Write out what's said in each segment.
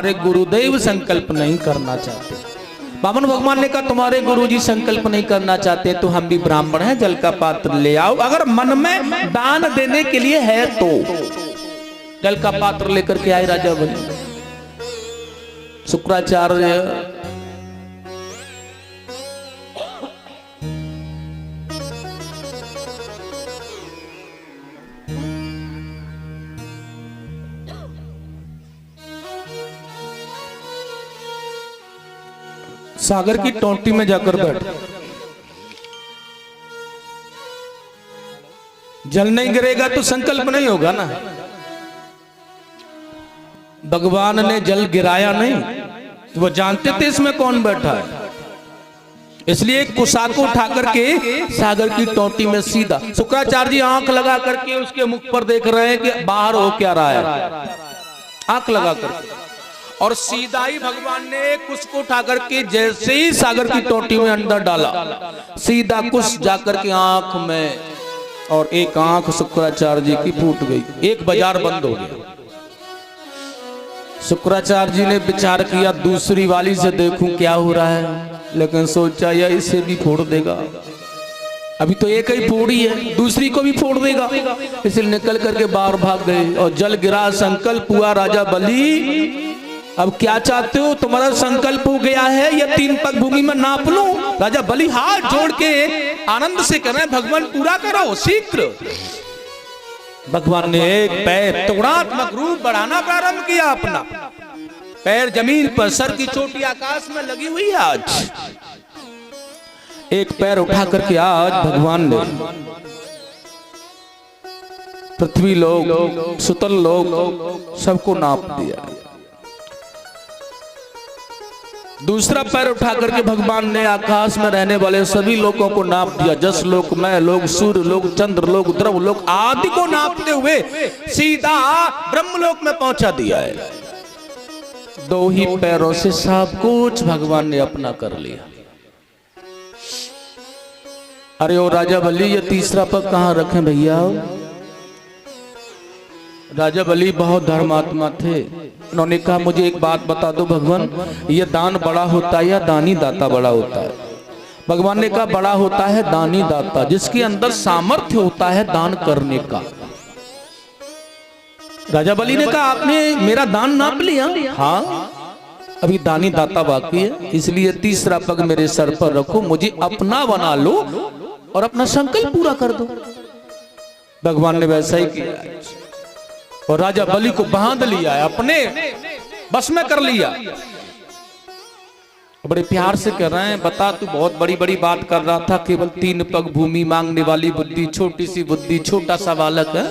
हमारे गुरुदेव संकल्प नहीं करना चाहते। बामन भगवान ने कहा तुम्हारे गुरुजी संकल्प नहीं करना चाहते तो हम भी ब्राह्मण हैं, जल का पात्र ले आओ, अगर मन में दान देने के लिए है तो। जल का पात्र लेकर के आए राजा बलि। शुक्राचार्य सागर की टोंटी में जाकर बैठ। जल नहीं गिरेगा तो संकल्प नहीं होगा ना। भगवान ने जल गिराया नहीं, वो जानते थे इसमें कौन बैठा है, इसलिए कुसा को उठा करके सागर की टोंटी में सीधा। शुक्राचार्य जी आंख लगा करके उसके मुख पर देख रहे हैं कि बाहर हो क्या रहा है, आंख लगा करके, और सीधा ही भगवान ने कुश को उठा करके जैसे ही सागर की टोटी में अंदर डाला, सीधा कुश जाकर के आंख में, और एक आंख शुक्राचार्य जी की फूट गई, एक बाजार बंद हो गया। शुक्राचार्य जी ने विचार किया दूसरी वाली से देखूं क्या हो रहा है, लेकिन सोचा या इसे भी फोड़ देगा, अभी तो एक ही फोड़ी है, दूसरी को भी फोड़ देगा, इसलिए निकल करके बाहर भाग गए और जल गिरा। संकल्प हुआ राजा बलि अब क्या चाहते हो, तुम्हारा संकल्प हो गया है, या 3 पग भूमि में नाप लूं? राजा बलि हाथ जोड़ के आनंद से कह रहे हैं भगवान पूरा करो शीघ्र। भगवान ने एक पैर तुलनात्मक रूप बढ़ाना प्रारंभ किया, अपना पैर जमीन पर, सर की चोटी आकाश में लगी हुई है। आज एक पैर उठा करके आज भगवान ने पृथ्वी लोक, सुतल लोक सबको नाप दिया। दूसरा पैर उठा करके भगवान ने आकाश में रहने वाले सभी लोगों को नाप दिया। जस लोक, मैं लोक, सूर्य लोक, चंद्र लोक, द्रव लोक आदि को नापते हुए सीधा ब्रह्मलोक में पहुंचा दिया है। 2 ही पैरों से सब कुछ भगवान ने अपना कर लिया। अरे ओ राजा बलि, ये तीसरा पग कहां रखें भैया? राजा बलि बहुत धर्मात्मा थे, उन्होंने कहा मुझे एक बात बता दो भगवान, ये दान बड़ा होता है या दानी दाता बड़ा होता है? भगवान ने कहा बड़ा होता है दानी दाता, जिसके अंदर सामर्थ्य होता है दान करने का। राजा बलि ने कहा आपने मेरा दान नाप लिया? हाँ, अभी दानी दाता बाकी है, इसलिए तीसरा पग मेरे सर पर रखो, मुझे अपना बना लो और अपना संकल्प पूरा कर दो। भगवान ने वैसा ही किया और राजा बलि को बांध लिया, अपने बस में कर लिया। बड़े प्यार से कह रहे हैं बता तू बहुत बड़ी बड़ी बात कर रहा था, केवल 3 पग भूमि मांगने वाली बुद्धि, छोटी सी बुद्धि, छोटा सा बालक है,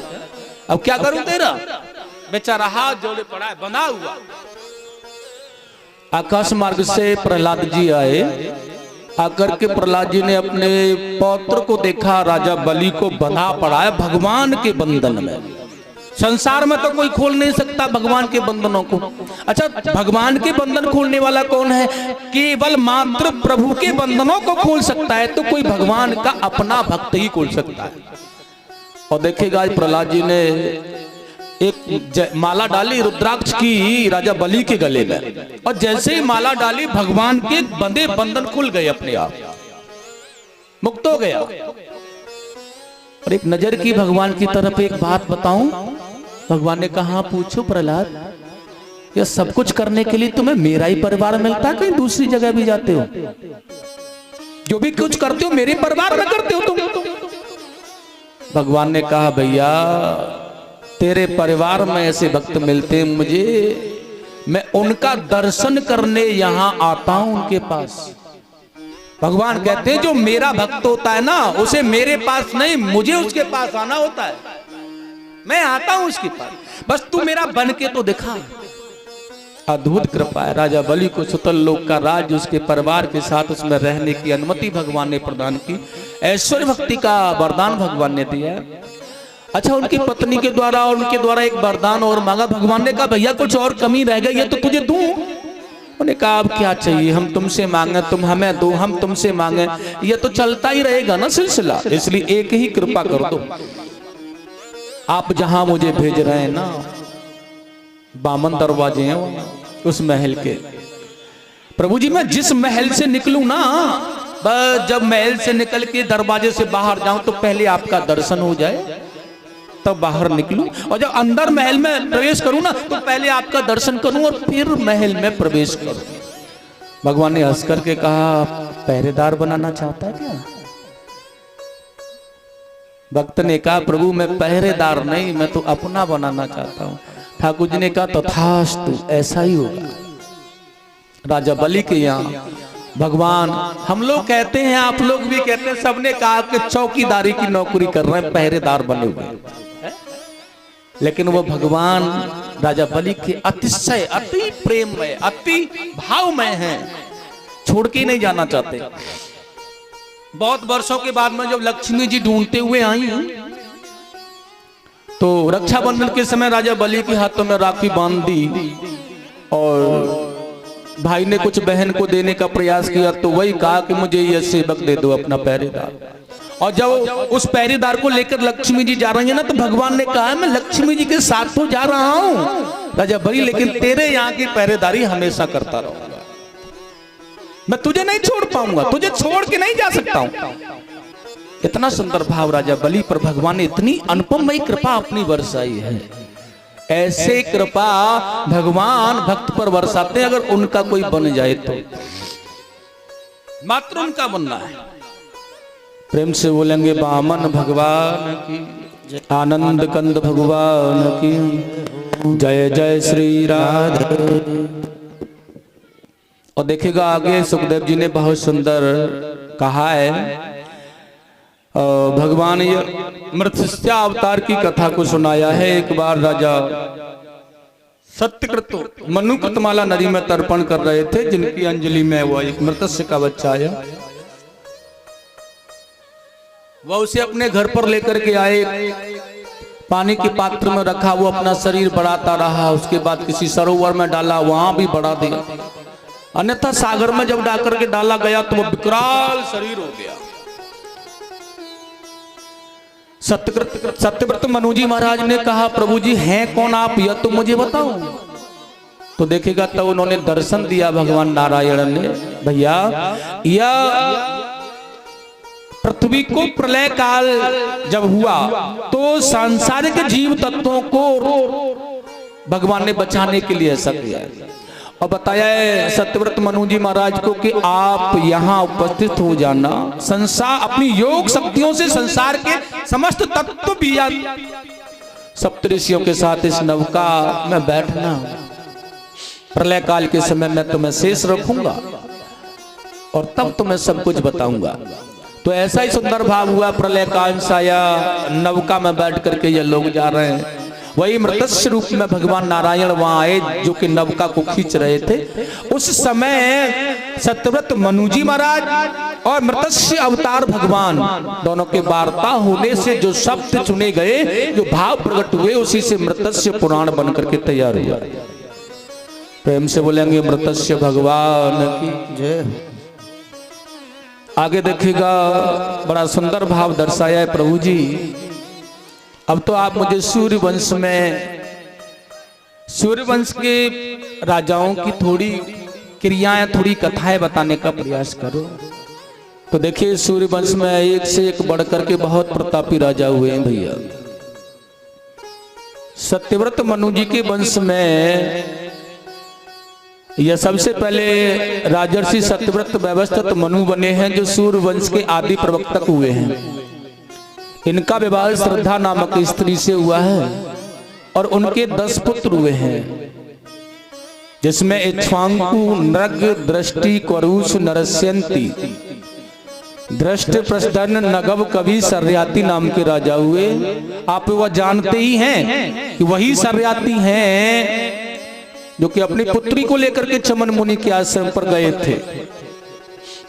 अब क्या करूं तेरा? बेचारा हाथ जोड़े पड़ा है, बंधा हुआ। आकाश मार्ग से प्रहलाद जी आए, आकर के प्रहलाद जी ने अपने पौत्र को देखा, राजा बलि को बंधा पड़ा है भगवान के बंधन में। संसार में तो कोई खोल नहीं सकता भगवान के बंधनों को। अच्छा, भगवान के बंधन खोलने वाला कौन है? केवल मात्र प्रभु के बंधनों को खोल सकता है तो कोई भगवान का अपना भक्त ही खोल सकता है। और देखिएगा प्रहलाद जी ने एक माला डाली रुद्राक्ष की राजा बलि के गले में, और जैसे ही माला डाली भगवान के बंधे बंधन खुल गए, अपने आप मुक्त हो गया। और एक नजर की भगवान की तरफ एक बात बताऊं, भगवान ने कहा पूछो प्रहलाद, यह सब कुछ करने के लिए तुम्हें मेरा ही परिवार मिलता है, कहीं दूसरी जगह भी जाते हो? जो भी कुछ करते हो मेरे परिवार में करते हो तुम? भगवान ने कहा भैया तेरे परिवार में ऐसे भक्त मिलते मुझे, मैं उनका दर्शन करने यहां आता हूं उनके पास। भगवान कहते हैं जो मेरा भक्त होता है ना, उसे मेरे पास नहीं मुझे उसके पास आना होता है, मैं आता हूं उसके पास, बस तू मेरा बन के तो दिखा। अद्भुत कृपा है। राजा बलि को सुतल लोक का राज, उसके परिवार के साथ उसमें रहने की अनुमति भगवान ने प्रदान की, ऐश्वर्य भक्ति का वरदान भगवान ने दिया। अच्छा, उनकी पत्नी के द्वारा और उनके द्वारा एक वरदान और मांगा। भगवान ने कहा भैया कुछ और कमी रह गई है तो तुझे दूं। उन्होंने कहा अब क्या चाहिए, हम तुमसे मांगे तुम हमें दो, हम तुमसे मांगे, ये तो चलता ही रहेगा ना सिलसिला, इसलिए एक ही कृपा कर दो। आप जहां मुझे भेज रहे हैं ना, बामन दरवाजे हैं, उस महल के। प्रभु जी मैं जिस महल से निकलूं ना, बस जब महल से निकल के दरवाजे से बाहर जाऊं तो पहले आपका दर्शन हो जाए, तब बाहर निकलूं, और जब अंदर महल में प्रवेश करूं ना तो पहले आपका दर्शन करूं और फिर महल में प्रवेश करूं। भगवान ने हंस करके कहा पहरेदार बनाना चाहता है क्या? भक्त ने कहा प्रभु मैं पहरेदार नहीं, मैं तो अपना बनाना चाहता हूं। ठाकुर जी ने कहा तथास्तु, ऐसा ही होगा। राजा बलि के यहाँ भगवान, हम लोग कहते हैं, आप लोग भी कहते हैं, सबने कहा कि चौकीदारी की नौकरी कर रहे हैं, पहरेदार बने हुए, लेकिन वो भगवान राजा बलि के अतिशय अति प्रेममय अति भावमय हैं, छोड़ के नहीं जाना चाहते। बहुत वर्षों के बाद में जब लक्ष्मी जी ढूंढते हुए आई तो रक्षाबंधन के समय राजा बलि के हाथों में राखी बांध दी और भाई ने कुछ बहन को देने का प्रयास किया तो वही कहा कि मुझे ये सेवक दे दो अपना पहरेदार। और जब उस पहरेदार को लेकर लक्ष्मी जी जा रही है ना तो भगवान ने कहा मैं लक्ष्मी जी के साथ तो जा रहा हूं राजा बलि, लेकिन तेरे यहाँ की पहरेदारी हमेशा करता रहूंगा, मैं तुझे नहीं छोड़ पाऊंगा, तुझे छोड़ के नहीं जा सकता हूं। इतना सुंदर भाव राजा बलि पर भगवान ने इतनी अनुपमयी कृपा अपनी बरसाई है। ऐसे कृपा भगवान भक्त पर बरसाते हैं, अगर उनका कोई बन जाए तो मात्र उनका बनना है। प्रेम से बोलेंगे बामन भगवान की, आनंद कंद भगवान की जय, जय श्री राधे। और देखिएगा आगे सुखदेव जी ने बहुत सुंदर कहा है, भगवान ये मत्स्य अवतार की कथा को सुनाया है। एक बार राजा सत्यकृत मनुकृतमाला नदी में तर्पण कर रहे थे, जिनकी अंजलि में वो एक मत्स्य का बच्चा आया, वह उसे अपने घर पर लेकर के आए, पानी के पात्र में रखा, वो अपना शरीर बढ़ाता रहा, उसके बाद किसी सरोवर में डाला, वहां भी बढ़ा दिया, अन्यथा सागर में जब डाल करके डाला गया तो वो विकराल शरीर हो गया। सत्यव्रत मनु जी महाराज ने कहा प्रभु जी हैं कौन आप, यह तो मुझे बताओ। तो देखेगा तो उन्होंने दर्शन दिया भगवान नारायण ने, भैया यह पृथ्वी को प्रलय काल जब हुआ तो सांसारिक जीव तत्वों को भगवान ने बचाने के लिए ऐसा किया और बताया है सत्यव्रत मनु जी महाराज को कि आप यहाँ उपस्थित हो जाना, संसार अपनी योग शक्तियों से संसार के समस्त तत्व भी सप्तऋषियों के साथ इस नौका में बैठना, प्रलय काल के समय में तुम्हें शेष रखूंगा और तब तुम्हें सब कुछ बताऊंगा। तो ऐसा ही सुंदर भाव हुआ, प्रलय काल साया नौका में बैठ करके ये लोग जा रहे हैं, वही मृतस्य रूप में भगवान नारायण वहां आए जो कि नौका को खींच रहे थे। उस समय सत्यव्रत मनु जी महाराज और मृतस्य अवतार भगवान दोनों के वार्ता होने से जो शब्द चुने गए, जो भाव प्रकट हुए, उसी से मृतस्य पुराण बन करके तैयार हुआ। प्रेम से बोलेंगे मृतस्य भगवान की जय। आगे देखिएगा बड़ा सुंदर भाव दर्शाया है प्रभु जी। अब तो आप मुझे सूर्यवंश के राजाओं की थोड़ी क्रियाएं, थोड़ी कथाएं बताने का प्रयास करो। तो देखिए सूर्यवंश में एक से एक बढ़कर के बहुत प्रतापी राजा हुए हैं भैया। सत्यव्रत मनु जी के वंश में यह सबसे पहले राजर्षि सत्यव्रत व्यवस्थित मनु बने हैं, जो सूर्यवंश के आदि प्रवक्तक हुए हैं। इनका विवाह श्रद्धा नामक स्त्री से हुआ है और उनके 10 पुत्र हुए हैं, जिसमें इक्ष्वाकु, नृग, दृष्टि, क्वरूष, नरस्यंती, दृष्ट, प्रसन्न, नगव, कवि, सर्याति नाम के राजा हुए। आप वह जानते ही हैं कि वही सर्याति हैं जो कि अपनी पुत्री को लेकर के चमन मुनि के आश्रम पर गए थे।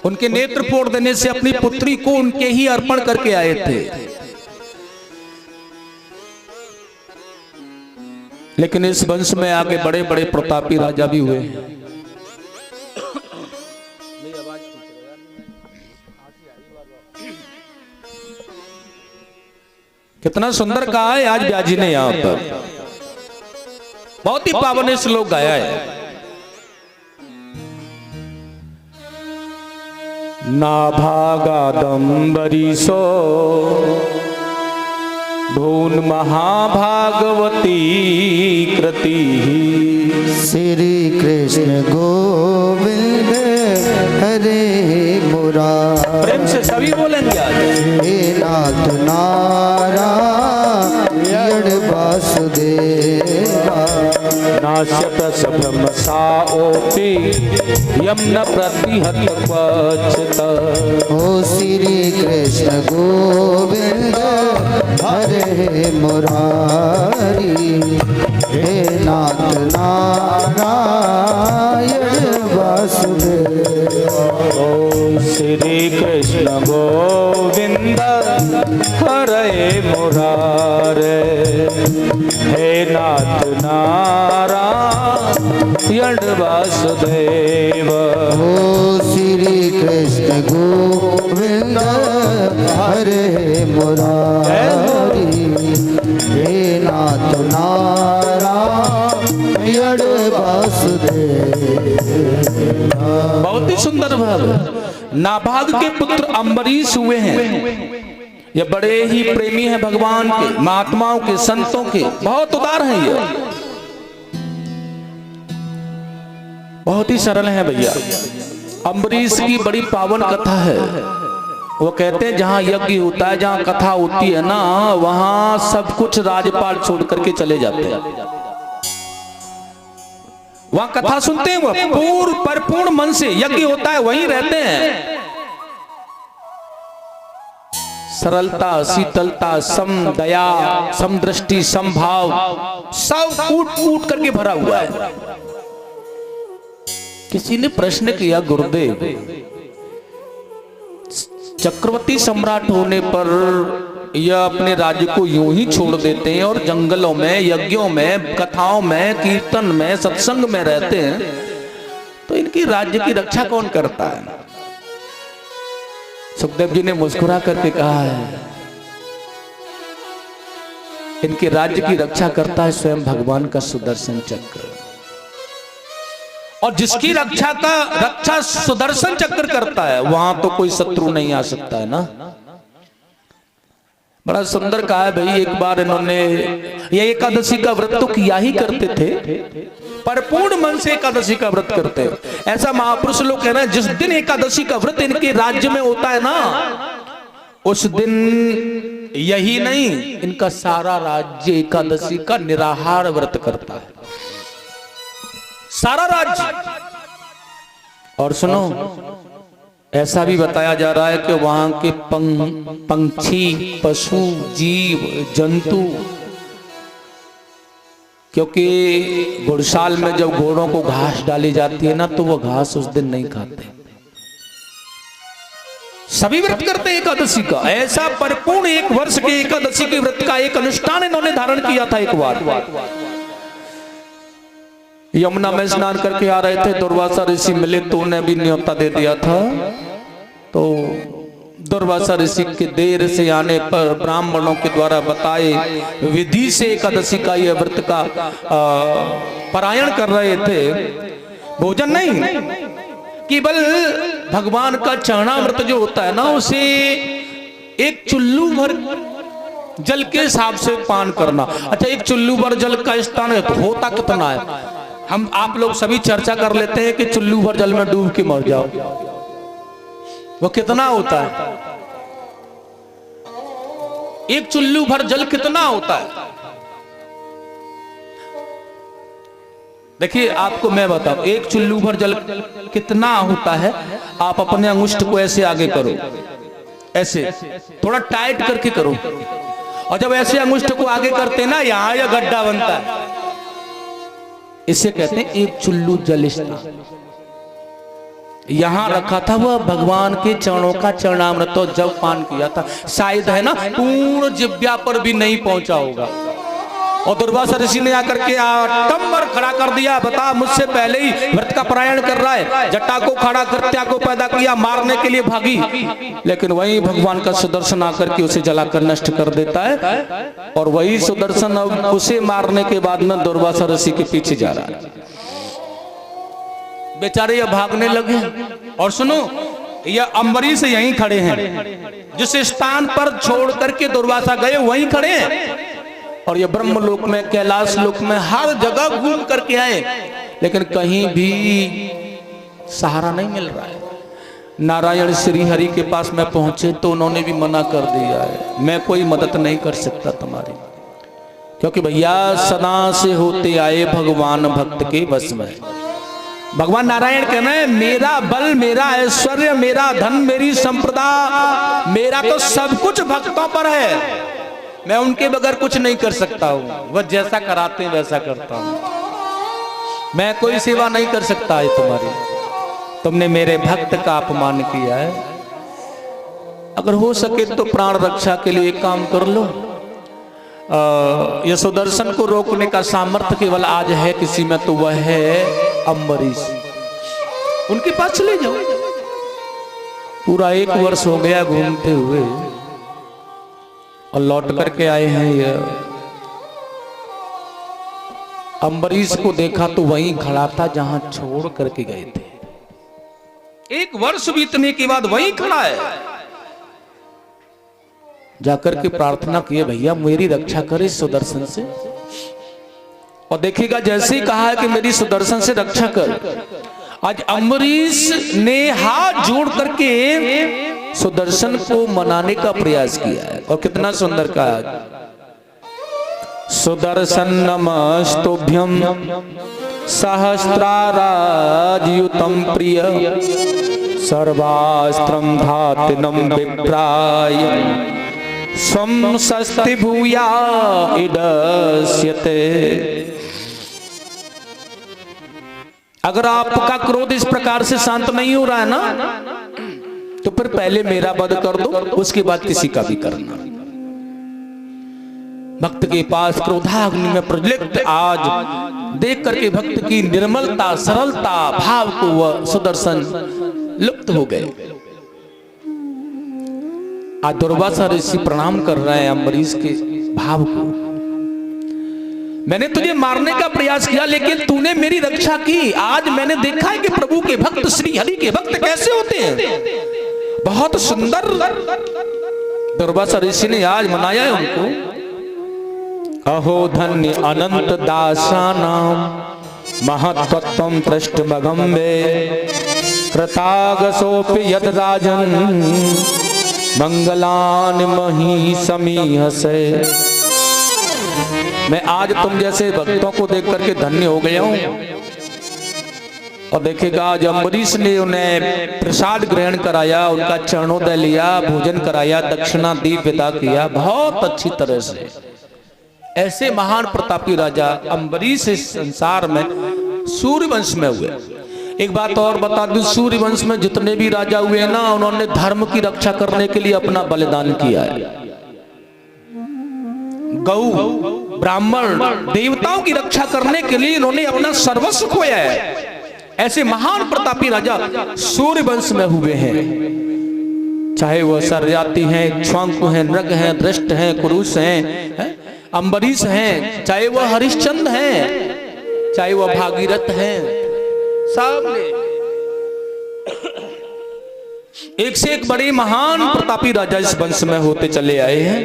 उनके नेत्र फोड़ देने से अपनी पुत्री को उनके ही अर्पण करके आए थे। लेकिन इस वंश में आगे बड़े बड़े प्रतापी राजा भी हुए। कितना सुंदर कहा है आज ब्याजी ने यहाँ पर, बहुत ही पावन श्लोक गाया है। नाभागादम्बरीशो भून महाभागवती कृति। श्री कृष्ण गोविंद हरे मुरारी। प्रेम से सभी बोलेंगे आज। हे नाथ नारायण वासुदेवा। नाश्यत सभ्रम साओपि यम न प्रतिहत क्वचित्। ओ श्री कृष्ण गोविंद हरे मुरारी। हे नाथ नारायण वासुदेवा। ओ श्री कृष्ण गोविंद हरे मुरारे। हे नाथ नारायण वासुदेव। ओ श्री कृष्ण गोविंद हरे मुरारी। हे नाथ नारायण वासुदेवा। बहुत ही सुंदर भाव। नाभाग के पुत्र अम्बरीश हुए हैं। ये बड़े ही प्रेमी हैं भगवान के, महात्माओं के, संतों के, बहुत उदार हैं ये। बहुत ही सरल है भैया। अम्बरीश की बड़ी पावन कथा है। वो कहते हैं जहां यज्ञ होता है, जहां कथा होती है ना, वहां सब कुछ राजपाल छोड़ करके चले जाते हैं। वहां कथा सुनते हैं, वो परिपूर्ण मन से यज्ञ होता है, वहीं रहते हैं। सरलता, शीतलता, सम दया, समदृष्टि, समभाव सब कूट कूट करके भरा हुआ है। किसी ने प्रश्न किया, गुरुदेव चक्रवर्ती सम्राट होने पर यह अपने राज्य को यूं ही छोड़ देते हैं और जंगलों में, यज्ञों में, कथाओं में, कीर्तन में, सत्संग में रहते हैं, तो इनकी राज्य की रक्षा कौन करता है? सुखदेव जी ने मुस्कुरा करके कहा है, इनके राज्य की रक्षा करता है स्वयं भगवान का सुदर्शन चक्र। और जिसकी रक्षा सुदर्शन चक्र करता है, वहां तो कोई शत्रु नहीं आ सकता है ना। बड़ा सुंदर कहा है भाई। एक बार इन्होंने ये एकादशी का व्रत तो किया ही करते थे, परिपूर्ण मन से एकादशी का व्रत करते। ऐसा महापुरुष लोग कह रहे हैं, जिस दिन एकादशी का व्रत इनके राज्य में होता है ना, उस दिन यही नहीं, इनका सारा राज्य एकादशी का निराहार व्रत करता है, सारा राज्य। और सुनो, ऐसा भी बताया जा रहा है कि वहां के पंछी, पशु, जीव, जंतु, क्योंकि घुड़साल में जब घोड़ों को घास डाली जाती है ना, तो वो घास उस दिन नहीं खाते। सभी व्रत करते हैं एकादशी का। ऐसा परिपूर्ण एक वर्ष के एकादशी के व्रत का एक अनुष्ठान इन्होंने धारण किया था। एक बार यमुना में स्नान करके आ रहे थे, दुर्वासा ऋषि मिले तो उन्हें भी न्योता दे दिया था। तो दुर्वासा ऋषि के देर से आने पर ब्राह्मणों के द्वारा बताए विधि से एकादशी का यह व्रत का पारायण कर रहे थे। भोजन नहीं, केवल भगवान का चरणामृत जो होता है ना, उसे एक चुल्लू भर जल के हिसाब से पान करना। अच्छा, एक चुल्लू भर जल का स्थान है तो होता कितना है? हम आप लोग सभी चर्चा कर लेते हैं कि चुल्लू भर जल में डूब के मर जाओ, वो कितना होता है? एक चुल्लू भर जल कितना होता है? देखिए, आपको मैं बताऊं, एक चुल्लू भर जल कितना होता है। आप अपने अंगुष्ठ को ऐसे आगे करो, ऐसे थोड़ा टाइट करके करो, और जब ऐसे अंगुष्ठ को आगे करते ना, यहां यह गड्ढा बनता है। इसे कहते हैं एक चुल्लू जल स्थान। यहां रखा था वह भगवान के चरणों का चरणामृत, तो जब पान किया था, शायद है ना पूर्ण जिब्या पर भी नहीं पहुंचा होगा। और दुर्वासा ऋषि ने आकर के टम्बर खड़ा कर दिया, बता मुझसे पहले ही व्रत का पारायण कर रहा है। जटा को खड़ा कर त्या को पैदा किया, मारने के लिए भागी, लेकिन वही भगवान का सुदर्शन आकर के उसे जलाकर नष्ट कर देता है। और वही सुदर्शन अब उसे मारने के बाद में दुर्वासा ऋषि के पीछे जा रहा है। बेचारे ये भागने लगे। और सुनो, ये अम्बरीश यहीं खड़े हैं, जिस स्थान पर छोड़ करके दुर्वासा गए वहीं खड़े हैं। और ये ब्रह्मलोक में, कैलाश लोक में हर जगह घूम करके आए, लेकिन कहीं भी सहारा नहीं मिल रहा है। नारायण श्री हरि के पास में पहुंचे तो उन्होंने भी मना कर दिया है, मैं कोई मदद नहीं कर सकता तुम्हारी, क्योंकि भैया सदा से होते आए भगवान भक्त के वश में। भगवान नारायण कहना है, मेरा बल, मेरा ऐश्वर्य, मेरा धन, मेरी संपदा, मेरा तो सब कुछ भक्तों पर है, मैं उनके बगैर कुछ नहीं कर सकता हूं। वह जैसा कराते हैं वैसा करता हूं, मैं कोई सेवा नहीं कर सकता है तुम्हारी। तुमने मेरे भक्त का अपमान किया है, अगर हो सके तो प्राण रक्षा के लिए एक काम कर लो। ये सुदर्शन को रोकने का सामर्थ्य केवल आज है किसी में, तो वह है अम्बरीश। उनके पास चले जाओ। पूरा 1 वर्ष हो गया घूमते हुए और लौट करके आए हैं। ये अम्बरीश को देखा तो वहीं खड़ा था जहां छोड़ करके गए थे। 1 वर्ष बीतने के बाद वहीं खड़ा है। जाकर के प्रार्थना किए, भैया मेरी रक्षा करे सुदर्शन से। और देखिएगा जैसे ही कहा है कि मेरी सुदर्शन से रक्षा कर, आज अम्बरीश ने हाथ जोड़ करके सुदर्शन को मनाने का प्रयास किया है। और कितना सुंदर कहा, सुदर्शन नमस्तुभ्यं सहस्राराजयुतं प्रिय सर्वास्त्रं धातिनं विप्राय स्वं स्वस्ति भूया इडस्यते। अगर आपका क्रोध इस प्रकार से शांत नहीं हो रहा है ना, तो फिर पहले मेरा वध कर दो, उसके बाद किसी का भी करना। भक्त के पास क्रोधाग्नि में प्रज्वलित आज देख करके भक्त की निर्मलता, सरलता, भाव को वह सुदर्शन लुप्त हो गए। आज दुर्वासा ऋषि प्रणाम कर रहे हैं अम्बरीश के भाव को। मैंने तुझे मारने का प्रयास किया, लेकिन तूने मेरी रक्षा की। आज मैंने देखा है कि प्रभु के भक्त, श्री हरि के भक्त कैसे होते हैं। बहुत सुंदर दुर्वासा ऋषि ने आज मनाया है उनको। अहो धन्य अनंत दासानां महत्त्वं पृष्ठभगम्बे कृतागसोऽपि यद राजन् मंगलानि महीसमीहसे। मैं आज तुम जैसे भक्तों को देख करके धन्य हो गया हूं। और देखेगा आज अम्बरीश ने उन्हें प्रसाद ग्रहण कराया, उनका चरणोदय लिया, भोजन कराया, दक्षिणा दी, विदा किया बहुत अच्छी तरह से। ऐसे महान प्रतापी राजा अम्बरीश इस संसार में सूर्यवंश में हुए। एक बात और बता दूं, सूर्यवंश में जितने भी राजा हुए ना, उन्होंने धर्म की रक्षा करने के लिए अपना बलिदान किया है। गौ, ब्राह्मण, देवताओं की रक्षा करने के लिए इन्होंने अपना सर्वस्व खोया है। ऐसे महान प्रतापी राजा सूर्यवंश में हुए हैं। चाहे वह सरयाती हैं, इक्ष्वाकु हैं, नृग हैं, दृष्ट हैं, कुरुष हैं, अम्बरीश हैं, चाहे वह हरिश्चंद्र हैं, चाहे वह भागीरथ हैं, सब एक से एक बड़े महान प्रतापी राजा इस वंश में होते चले आए हैं।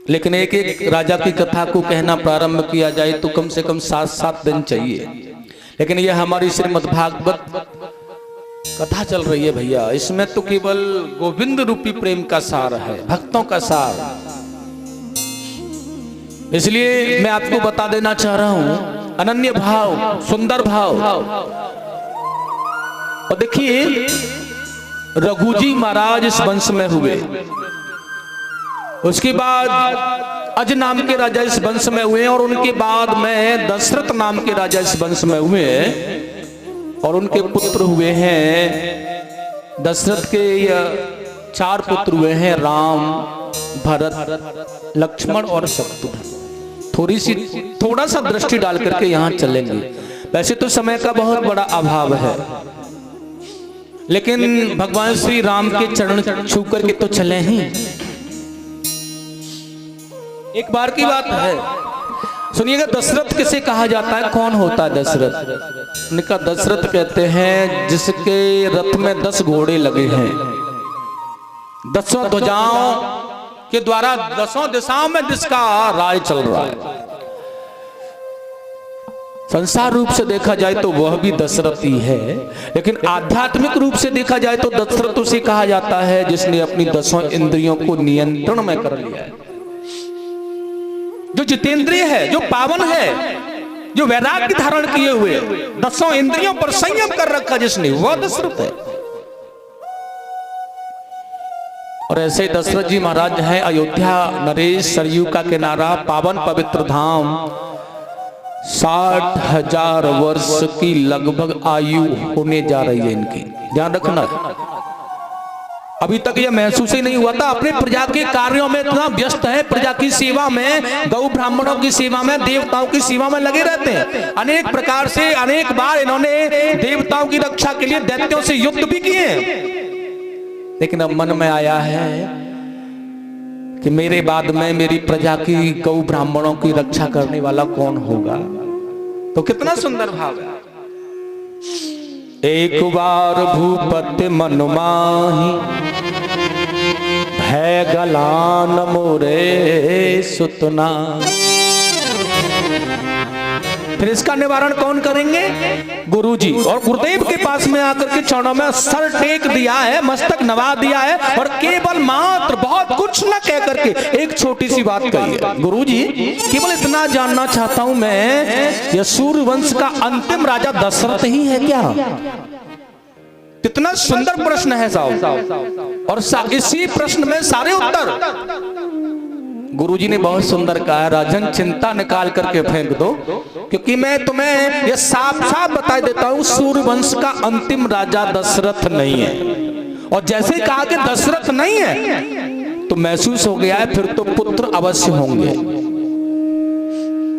लेकिन एक एक राजा की कथा को कहना प्रारंभ किया जाए तो कम से कम 7-7 दिन चाहिए। लेकिन यह हमारी श्रीमद्भागवत कथा चल रही है भैया, इसमें तो केवल गोविंद रूपी प्रेम का सार है, भक्तों का सार। इसलिए मैं आपको बता देना चाह रहा हूं, अनन्य भाव, सुंदर भाव। और देखिए रघुजी महाराज इस वंश में हुए, उसके बाद अज नाम के राजा इस वंश में हुए, और उनके बाद में दशरथ नाम के राजा इस वंश में हुए, और उनके पुत्र हुए हैं। दशरथ के 4 पुत्र हुए हैं, राम, भरत, लक्ष्मण और शत्रुघ्न। थोड़ा सा दृष्टि डाल करके यहां चलेंगे। वैसे तो समय का बहुत बड़ा अभाव है, लेकिन भगवान श्री राम के चरण छू करके तो चले ही। एक बार की बात है, सुनिएगा, दशरथ किसे कहा जाता है, कौन होता है दशरथ? उनका दशरथ कहते हैं जिसके रथ में 10 घोड़े लगे हैं, 10 ध्वजाओं के द्वारा 10 दिशाओं में जिसका राज चल रहा है। संसार रूप से देखा जाए तो वह भी दशरथ ही है, लेकिन आध्यात्मिक रूप से देखा जाए तो दशरथ उसे कहा जाता है जिसने अपनी 10 इंद्रियों को नियंत्रण में कर लिया है, जो जितेंद्रिय है, जो पावन है, जो वैराग्य धारण किए हुए 10 इंद्रियों पर संयम कर रखा जिसने, वह दशरथ है। और ऐसे दशरथ जी महाराज हैं अयोध्या नरेश सरयू का किनारा, पावन पवित्र धाम, 60,000 वर्ष की लगभग आयु होने जा रही है इनकी। ध्यान रखना, अभी तक यह महसूस ही नहीं हुआ था। अपने प्रजा के कार्यों में इतना व्यस्त है, प्रजा की सेवा में, गौ ब्राह्मणों की सेवा में, देवताओं की सेवा में लगे रहते हैं। अनेक प्रकार से अनेक बार इन्होंने देवताओं की रक्षा के लिए दैत्यों से युद्ध भी किए, लेकिन अब मन में आया है कि मेरे बाद में मेरी प्रजा की गौ ब्राह्मणों की रक्षा करने वाला कौन होगा। तो कितना सुंदर भाव है। एक बार भूपति मन माही, भय गलान मोरे सुतना। फिर इसका निवारण कौन करेंगे? गुरुजी। और गुरुदेव के पास में आकर के चरणों में सर टेक दिया है, मस्तक नवा दिया है, और केवल मात्र बहुत कुछ न कह करके एक छोटी सी बात कही है, गुरुजी केवल इतना जानना चाहता हूं मैं, यह सूर्यवंश का अंतिम राजा दशरथ ही है क्या? कितना सुंदर प्रश्न है साहब, और इसी प्रश्न में सारे उत्तर। गुरुजी ने बहुत सुंदर कहा, राजन चिंता निकाल करके फेंक दो, क्योंकि मैं तुम्हें यह साफ साफ बता देता हूं, सूर्यवंश का अंतिम राजा दशरथ नहीं है। और जैसे कहा कि दशरथ नहीं है तो महसूस हो गया है फिर तो पुत्र अवश्य होंगे।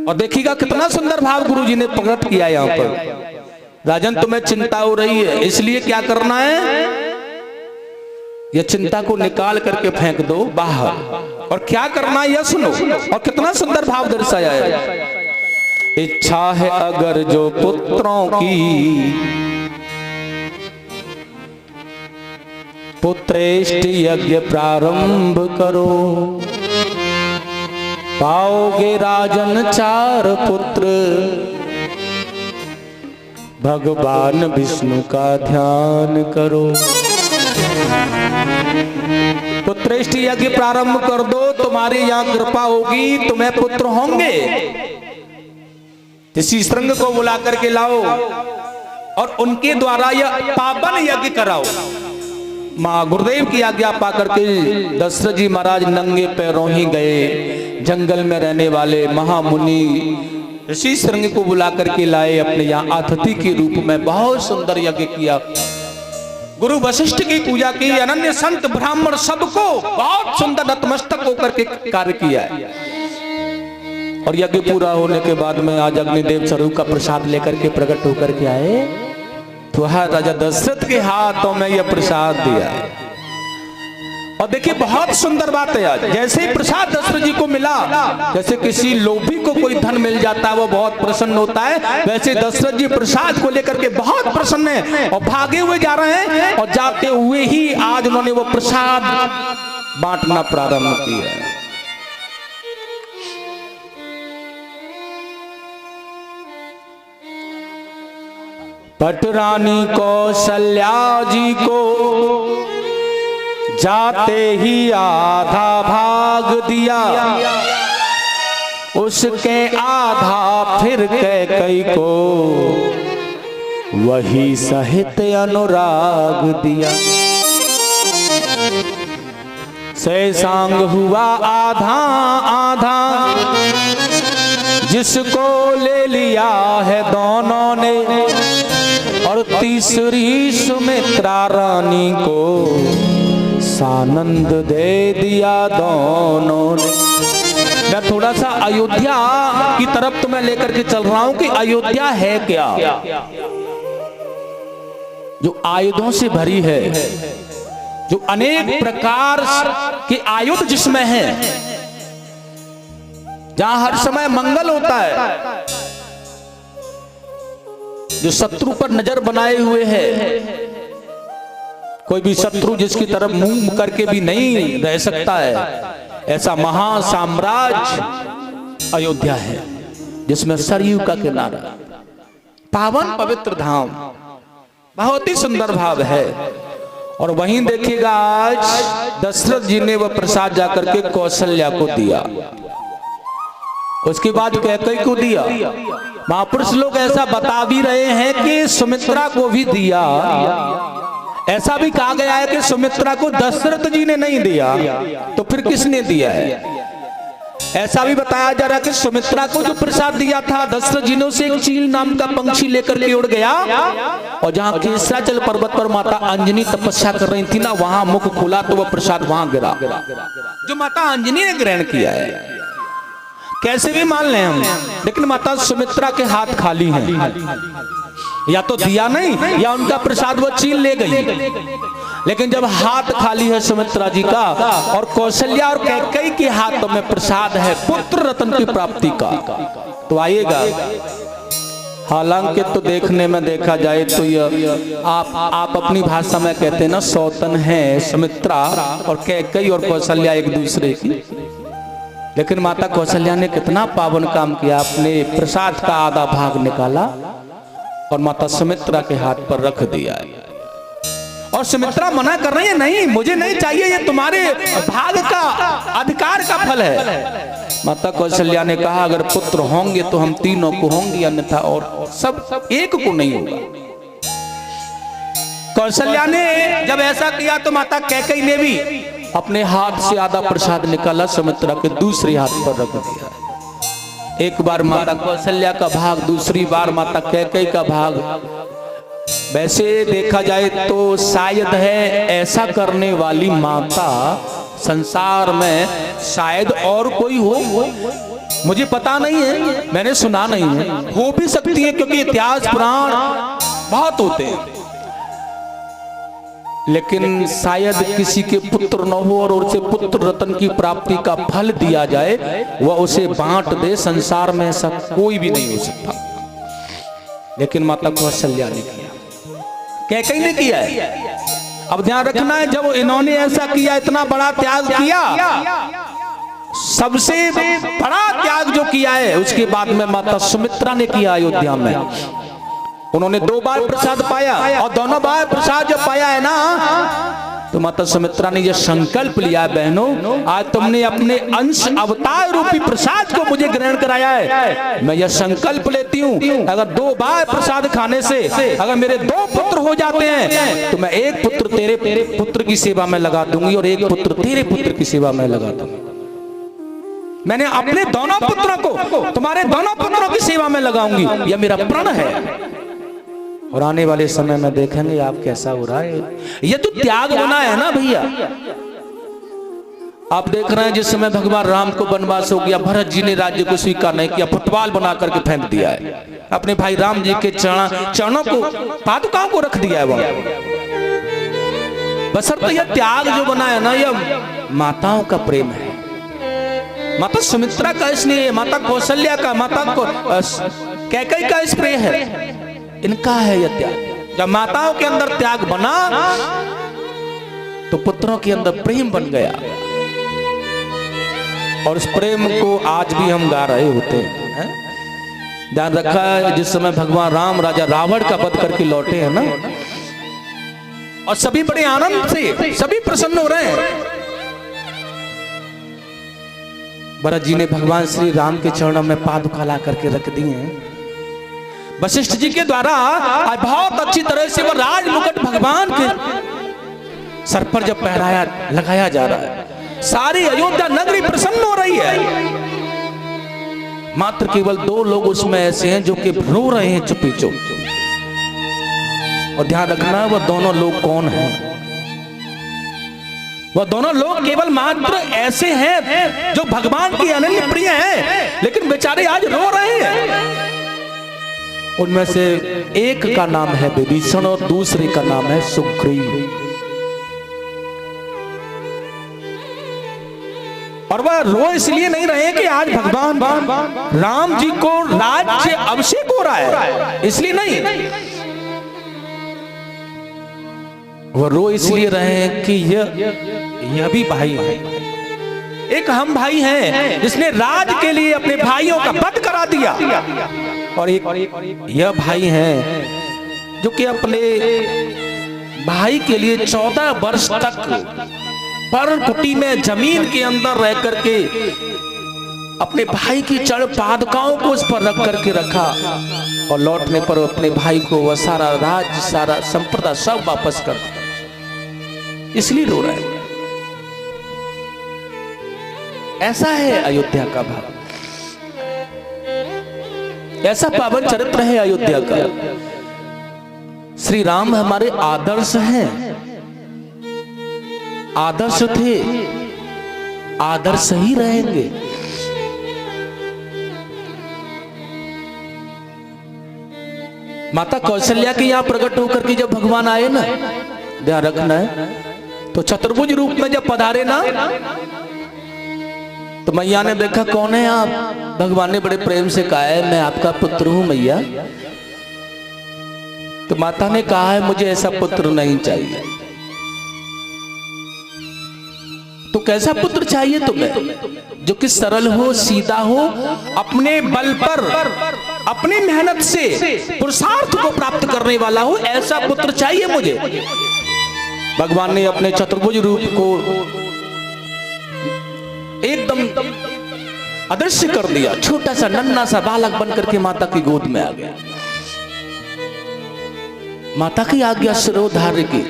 और देखिएगा कितना सुंदर भाव गुरुजी ने प्रकट किया यहाँ पर। राजन तुम्हें चिंता हो रही है, इसलिए क्या करना है, यह चिंता को निकाल करके फेंक दो बाहर, और क्या करना है यह सुनो। और कितना सुंदर भाव दर्शाया है। इच्छा है अगर जो पुत्रों की, पुत्रेष्ट यज्ञ प्रारंभ करो, पाओगे राजन 4 पुत्र, भगवान विष्णु का ध्यान करो। पुत्रेष्ट यज्ञ प्रारंभ कर दो, तुम्हारी यहाँ कृपा होगी, तुम्हें पुत्र होंगे। किसी श्रृंग को बुला करके लाओ और उनके द्वारा यह पावन यज्ञ कराओ। मां गुरुदेव की आज्ञा पाकर के दशरथ जी महाराज नंगे पैरों ही गए, जंगल में रहने वाले महामुनि ऋषि श्रृंग को बुला करके लाए, अपने यहाँ अतिथि के रूप में बहुत सुंदर यज्ञ किया। गुरु वशिष्ठ की पूजा की, अनन्य संत ब्राह्मण सबको बहुत सुंदर नतमस्तक होकर के कार्य किया है। और यज्ञ पूरा होने के बाद में आज अग्निदेव स्वरूप का प्रसाद लेकर के प्रकट होकर के आए, तो राजा दशरथ के हाथों में यह प्रसाद दिया है। और देखिए बहुत सुंदर बात है, आज जैसे ही प्रसाद दशरथ जी को मिला, जैसे किसी लोभी को कोई धन मिल जाता है वो बहुत प्रसन्न होता है, वैसे दशरथ जी प्रसाद को लेकर के बहुत प्रसन्न है और भागे हुए जा रहे हैं। और जाते हुए ही आज उन्होंने वो प्रसाद बांटना प्रारंभ किया। पटरानी कौशल्या जी को जाते ही आधा भाग दिया, उसके आधा फिर कैकई को वही सहित अनुराग दिया। सैसांग हुआ आधा आधा, जिसको ले लिया है दोनों ने, और तीसरी सुमित्रा रानी को सानंद दे दिया दोनों ने। मैं थोड़ा सा अयोध्या की तरफ तुम्हें लेकर के चल रहा हूं कि अयोध्या है क्या, जो आयुधों से भरी है, जो अनेक प्रकार के आयुध जिसमें हैं। जहां हर समय मंगल होता है, जो शत्रु पर नजर बनाए हुए है, कोई भी शत्रु जिसकी तरफ मुंह करके भी नहीं रह सकता है, ऐसा महासाम्राज्य अयोध्या है जिसमें सरयू का किनारा, पावन पवित्र धाम, बहुत ही सुंदर भाव है। और वहीं देखिएगा आज दशरथ जी ने वह प्रसाद जाकर के कौशल्या को दिया, उसके बाद कैकेयी को दिया। महापुरुष लोग ऐसा बता भी रहे हैं कि सुमित्रा को भी दिया। ऐसा भी कहा गया है कि सुमित्रा को दशरथ जी ने नहीं दिया, तो फिर किसने दिया है? ऐसा भी बताया जा रहा है कि सुमित्रा को जो प्रसाद दिया था दशरथ जी ने उसे एक चील नाम का पंछी लेकर के उड़ गया, और जहां केसराचल पर्वत पर माता अंजनी तपस्या कर रही थी ना, वहां मुख खुला तो वह प्रसाद वहां गिरा, जो माता अंजनी ने ग्रहण किया है। कैसे भी मान लें हम, लेकिन माता सुमित्रा के हाथ खाली हैं, या तो दिया नहीं या उनका प्रसाद वो चील ले गई। लेकिन जब हाथ खाली है सुमित्रा जी का, और कौशल्या और कैकेयी के हाथों में प्रसाद है पुत्र रत्न की प्राप्ति का, तो आइएगा। हालांकि तो देखने में देखा जाए तो यह आप अपनी भाषा में कहते हैं ना, सौतन है सुमित्रा और कैकेयी और कौशल्या एक दूसरे की। लेकिन माता कौशल्या ने कितना पावन काम किया, अपने प्रसाद का आधा भाग निकाला और माता सुमित्रा के हाथ पर रख दिया है। और सुमित्रा मना कर रही है, नहीं मुझे नहीं चाहिए, ये तुम्हारे भाग का अधिकार का फल है। माता कौशल्या ने कहा अगर पुत्र होंगे तो हम तीनों को होंगे, अन्यथा और सब एक को नहीं होगा। कौशल्या ने जब ऐसा किया तो माता कैकेयी ने भी अपने हाथ से आधा प्रसाद निकाला, सुमित्रा के दूसरे हाथ पर रख दिया। एक बार माता कौशल्या का भाग, दूसरी बार माता कैकेयी का भाग। वैसे देखा जाए तो शायद है ऐसा करने वाली माता संसार में शायद और कोई हो, मुझे पता नहीं है, मैंने सुना नहीं है, हो भी सकती है क्योंकि इतिहास पुराण बहुत होते हैं। लेकिन शायद किसी के पुत्र न हो और उसे पुत्र रत्न की प्राप्ति का फल दिया जाए, वह उसे बांट दे, संसार में ऐसा कोई भी नहीं हो सकता। लेकिन माता कौशल्या ने किया, कैकेयी ने किया है। अब ध्यान रखना है, जब इन्होंने ऐसा किया, इतना बड़ा त्याग किया, सबसे बड़ा त्याग जो किया है उसके बाद में माता सुमित्रा ने किया अयोध्या में। उन्होंने 2 बार प्रसाद पाया, और दोनों बार प्रसाद जब पाया है ना, तो माता सुमित्रा ने यह संकल्प लिया, बहनों आज तुमने अपने अंश अवतार रूपी प्रसाद को मुझे ग्रहण कराया है, मैं यह संकल्प लेती हूँ अगर 2 बार प्रसाद खाने से अगर मेरे 2 पुत्र हो जाते हैं तो मैं एक पुत्र तेरे पुत्र की सेवा में लगा दूंगी और एक पुत्र तेरे पुत्र की सेवा में लगा दूंगी। मैंने अपने दोनों पुत्रों को तुम्हारे दोनों पुत्रों की सेवा में लगाऊंगी, यह मेरा प्रण है। और आने वाले समय में देखेंगे आप कैसा हो रहा है। ये तो त्याग होना है ना भैया। आप देख रहे हैं जिस समय भगवान राम को वनवास हो गया, भरत जी ने राज्य को स्वीकार नहीं किया, फुटबॉल बना करके फेंक दिया है, अपने भाई राम जी के चरणों को, पादुकाओं को रख दिया है वहां। बशर्ते यह त्याग जो बना है ना, यह माताओं का प्रेम है, माता सुमित्रा का स्नेह, माता कौशल्या का, माता कैकेयी का स्नेह है, इनका है यह त्याग। जब माताओं के अंदर त्याग बना तो पुत्रों के अंदर प्रेम बन गया, और उस प्रेम को आज भी हम गा रहे होते हैं। ध्यान रखा है जिस समय भगवान राम राजा रावण का वध करके लौटे हैं ना, और सभी बड़े आनंद से सभी प्रसन्न हो रहे हैं। भरत जी ने भगवान श्री राम के चरणों में पादुका ला करके रख दी हैं। वशिष्ठ जी के द्वारा आज बहुत अच्छी तरह से वो राज मुकुट भगवान के सर पर जब पहराया लगाया जा रहा है, सारी अयोध्या नगरी प्रसन्न हो रही है। मात्र केवल 2 लोग उसमें ऐसे हैं जो कि रो रहे हैं चुपी चुप। और ध्यान रखना वह दोनों लोग कौन हैं? वह दोनों लोग केवल मात्र ऐसे हैं जो भगवान की अनन्य प्रिय हैं, लेकिन बेचारे आज रो रहे हैं। उनमें से एक का नाम है विभीषण और दूसरे का नाम है सुग्रीव। और वह रो इसलिए नहीं रहे कि आज भगवान राम जी को राज्य अभिषेक हो रहा है, इसलिए नहीं। वह रो इसलिए रहे हैं कि यह भी भाई है, एक हम भाई हैं जिसने राज के लिए अपने भाइयों का वध करा दिया, और एक यह भाई हैं जो कि अपने भाई के लिए 14 वर्ष तक पर कुटी में जमीन के अंदर रह करके अपने भाई की चढ़ पादुकाओं को उस पर रख करके रखा, और लौटने पर अपने भाई को वह सारा राज, सारा संपदा सब वापस कर दिया, इसलिए रो रहा है। ऐसा है अयोध्या का भाव, ऐसा पावन चरित्र है अयोध्या का। श्री राम हमारे आदर्श हैं, आदर्श थे, आदर्श ही रहेंगे। माता कौशल्या के यहां प्रकट होकर के जब भगवान आए ना, ध्यान रखना है, तो चतुर्भुज रूप में जब पधारे ना, तो मैया ने देखा कौन है आप? भगवान ने बड़े प्रेम से कहा है मैं आपका पुत्र हूं मैया। तो माता ने कहा है मुझे ऐसा पुत्र नहीं चाहिए। तो कैसा पुत्र चाहिए तुम्हें? जो कि सरल हो, सीधा हो, अपने बल पर अपनी मेहनत से पुरुषार्थ को प्राप्त करने वाला हो, ऐसा पुत्र चाहिए मुझे। भगवान ने अपने चतुर्भुज रूप को एकदम अदृश्य कर दिया, छोटा सा नन्हा सा बालक बनकर के माता की गोद में आ गया। माता की आज्ञा शिरोधार्य की,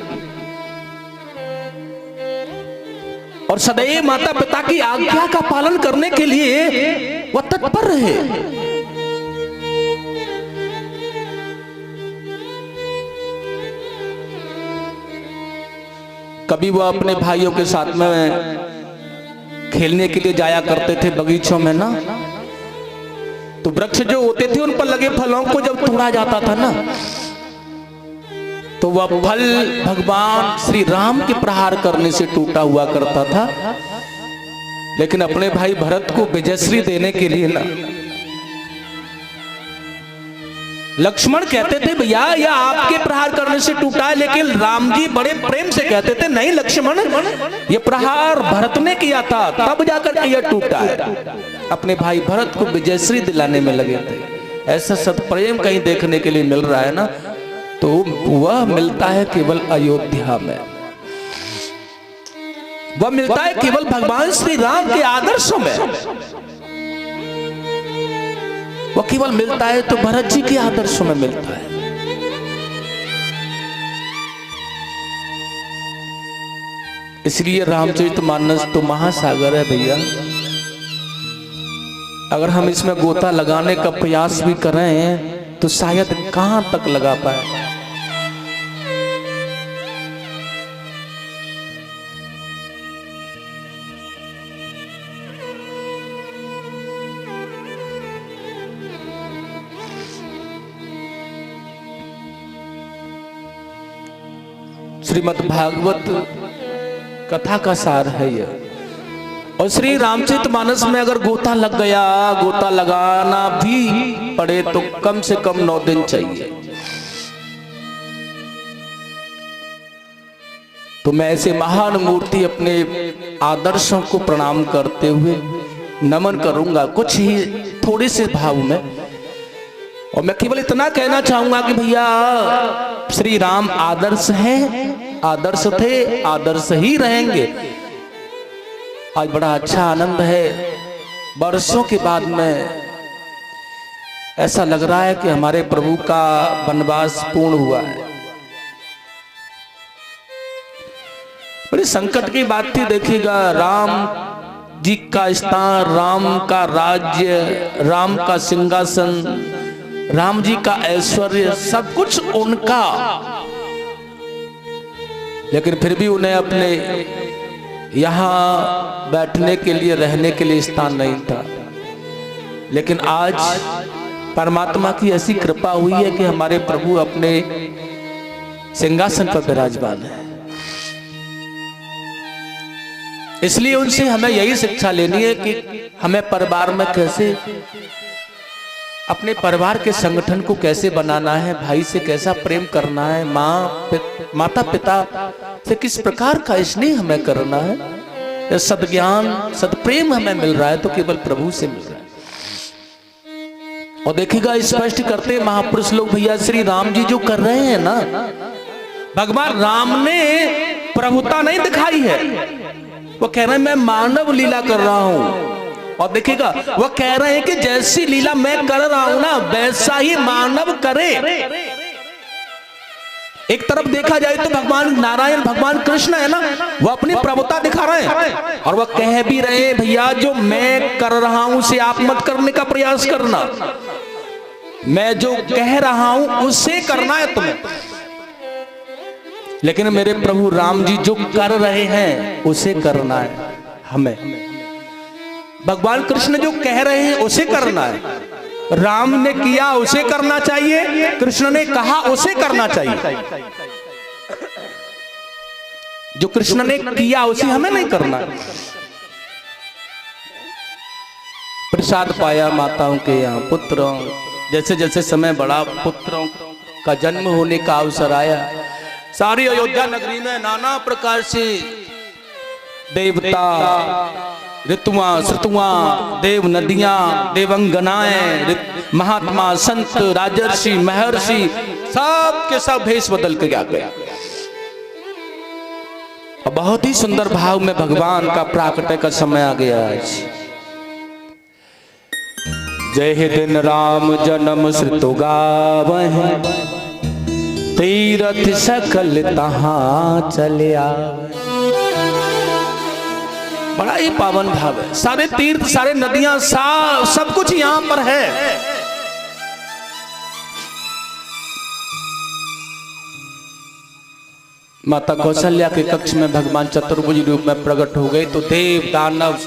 और सदैव माता पिता की आज्ञा का पालन करने के लिए वह तत्पर रहे। कभी वह अपने भाइयों के साथ में खेलने के लिए जाया करते थे बगीचों में ना, तो वृक्ष जो होते थे उन पर लगे फलों को जब तोड़ा जाता था ना, तो वह फल भगवान श्री राम के प्रहार करने से टूटा हुआ करता था। लेकिन अपने भाई भरत को विजयश्री देने के लिए ना, लक्ष्मण कहते थे भैया यह आपके प्रहार करने से टूटा है, लेकिन राम जी बड़े प्रेम से कहते थे नहीं लक्ष्मण, यह प्रहार भरत ने किया था तब जाकर यह टूटा है। अपने भाई भरत को विजयश्री दिलाने में लगे थे। ऐसा सत्प्रेम कहीं देखने के लिए मिल रहा है ना, तो वह मिलता है केवल अयोध्या में, वह मिलता है केवल भगवान श्री राम के आदर्शों में, वह केवल मिलता है तो भरत जी के आदर्शों में मिलता है। इसलिए रामचरितमानस तो महासागर है भैया। अगर हम इसमें गोता लगाने का प्रयास भी करें तो शायद कहां तक लगा पाए। श्रीमद् भागवत कथा का सार है यह। और श्री रामचरितमानस में अगर गोता लग गया, गोता लगाना भी पड़े तो कम से कम 9 दिन चाहिए। तो मैं ऐसे महान मूर्ति अपने आदर्शों को प्रणाम करते हुए नमन करूंगा कुछ ही थोड़े से भाव में। और मैं केवल इतना कहना चाहूंगा कि भैया श्री राम आदर्श हैं, आदर्श थे, आदर्श ही रहेंगे। आज बड़ा अच्छा आनंद है, वर्षों के बाद में ऐसा लग रहा है कि हमारे प्रभु का वनवास पूर्ण हुआ है। बड़ी संकट की बात थी, देखिएगा राम जी का स्थान, राम का राज्य, राम का सिंहासन, राम जी का ऐश्वर्य, सब कुछ उनका, लेकिन फिर भी उन्हें अपने यहां बैठने के लिए, रहने के लिए स्थान नहीं था। लेकिन आज परमात्मा की ऐसी कृपा हुई है कि हमारे प्रभु अपने सिंहासन पर विराजमान है। इसलिए उनसे हमें यही शिक्षा लेनी है कि हमें परिवार में कैसे, अपने परिवार के संगठन को कैसे बनाना है, भाई से कैसा प्रेम करना है, माता पिता से किस प्रकार का स्नेह हमें करना है। सद्ज्ञान सदप्रेम हमें मिल रहा है तो केवल प्रभु से मिल रहा है। और देखिएगा स्पष्ट करते महापुरुष लोग, भैया श्री राम जी जो कर रहे हैं ना, भगवान राम ने प्रभुता नहीं दिखाई है, वो कह रहे हैं मैं मानव लीला कर रहा हूं। और देखिएगा वो कह रहे हैं कि जैसी लीला मैं कर रहा हूं ना वैसा ही मानव करे। एक तरफ देखा जाए तो भगवान नारायण, भगवान कृष्ण है ना, वो अपनी प्रभुता दिखा रहे हैं और वो कह भी रहे हैं भैया जो मैं कर रहा हूं उसे आप मत करने का प्रयास करना, मैं जो कह रहा हूं उसे करना है तुम्हें। लेकिन मेरे प्रभु राम जी जो कर रहे हैं उसे करना है हमें। भगवान कृष्ण जो कह रहे हैं उसे करना है, राम ने किया उसे करना चाहिए, कृष्ण ने कहा उसे करना चाहिए। जो कृष्ण ने किया उसे हमें नहीं करना। प्रसाद पाया माताओं के यहाँ पुत्रों, जैसे जैसे समय बढ़ा पुत्रों का जन्म होने का अवसर आया, सारी अयोध्या नगरी में नाना प्रकार से देवता, ऋतुआं, श्रुतुआं, देव नदियां, देवंगनाएं, महात्मा, संत, राजर्षि, महर्षि सब के सब भेष बदल के आ गए। और बहुत ही सुंदर भाव में भगवान का प्राकट्य का समय आ गया आज। जय दिन राम जन्म श्रुतु गावहीं, तीरथ सकल तहां चले आवे। बड़ा ही पावन भाव है, सारे तीर्थ, सारे नदियां, सब कुछ यहां पर है। माता कौशल्या के कक्ष में भगवान चतुर्भुज रूप में प्रकट हो गए तो देव दानव,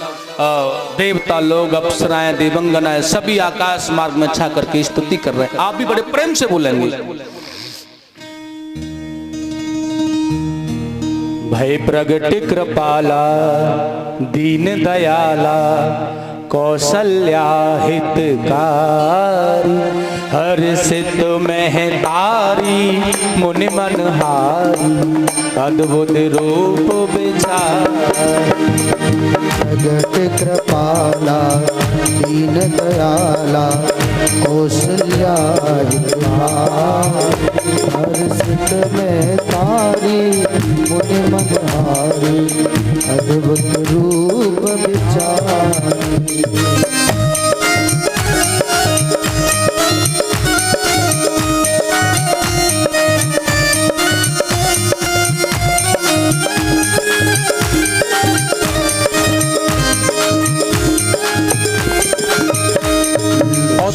देवता लोग, अप्सराएं, देवंगनाएं सभी आकाश मार्ग में छा करके स्तुति कर रहे हैं। आप भी बड़े प्रेम से बोलेंगे। भय प्रगट कृपाला दीन दयाला, कौशल्या हितकारी, हर्षित महतारी मुनि मनहारी, अद्भुत रूप विचारी। प्रगट कृपाला दीन दयाला, कौशल्या हितकारी, हर्षित महतारी मुनि मनहारी, अद्भुत रूप विचारी।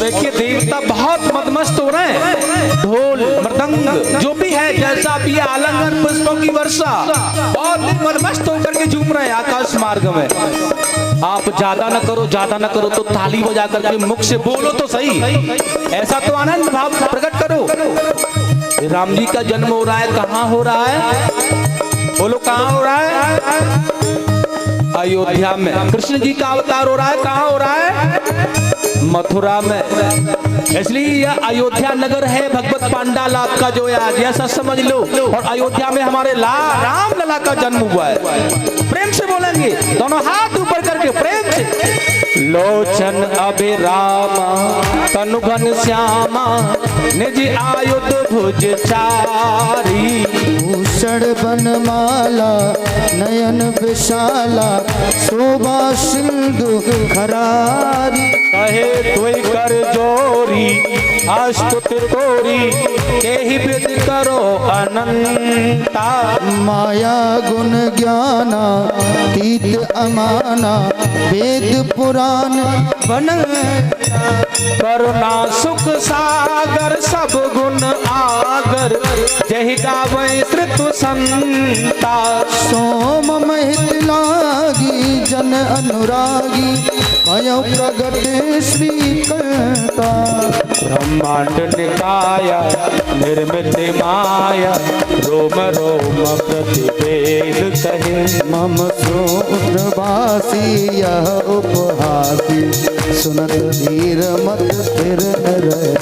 देखिए देवता बहुत मदमस्त हो रहे हैं, ढोल मृदंग जो भी है, जैसा भी आलंगन पुष्पों की वर्षा, बहुत मदमस्त होकर के झूम रहे हैं आकाश मार्ग में। आप ज्यादा न करो, ज्यादा न करो तो ताली बजा करके मुख से बोलो तो सही, ऐसा तो आनंद भाव प्रकट करो। राम जी का जन्म हो रहा है, कहाँ हो रहा है बोलो, कहाँ हो रहा है? अयोध्या में। कृष्ण जी का अवतार हो रहा है, कहाँ हो रहा है? मथुरा में। इसलिए यह अयोध्या नगर है भगवत पांडालाल का जो है आज, ऐसा समझ लो। और अयोध्या में हमारे राम लला का जन्म हुआ है। प्रेम से बोलेंगे, दोनों हाथ ऊपर करके प्रेम से। लोचन अभिरामा तनु घन श्यामा, निज आयुध भुज चारी, भूषण बनमाला नयन विशाला, शोभा सिंधु खरारी। कहे तुई कर जोरी अस्तुति तोरी, केहि विद करो अनंता। माया गुण ज्ञाना तीत अमाना, वेद पुराण बन करुणा सुख सागर सब गुण आगर, जहि गावै श्रुतु संता। सोम महित लागी जन अनुरागी, भयो प्रगट श्रीकर्ता। ब्रह्मांड निकाया निर्मित माया, रोम रोम प्रतिवेद कहे। मम सूत्रभाषी यह उपहासी, सुनत धीर मत स्थिर न रहे।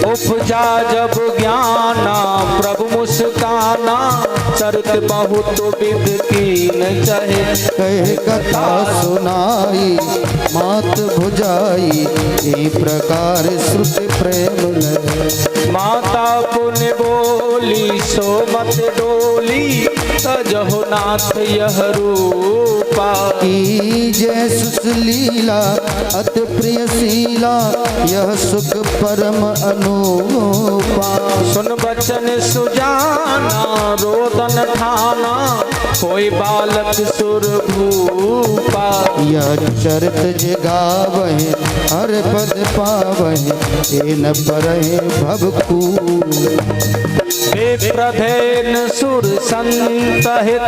उपजा जब ज्ञाना प्रभु मुस्काना, चरित बहुत विध कीन चाहे। कह कथा सुनाई मात भुजाई, ई प्रकार श्रुति प्रेम लगे। माता पुण्य बोली सो मत डोली, तजहु नाथ यह रूपा। की जय सुशीला अति प्रिय शीला, यह सुख परम अनुपा। सुन बचन सुजाना रोदन ठाना, कोई बालक सुर भूपा। यह चरित जगावहि हर पद पावहि, तेन परहि भवकू। विप्रधेन सुर संत हित,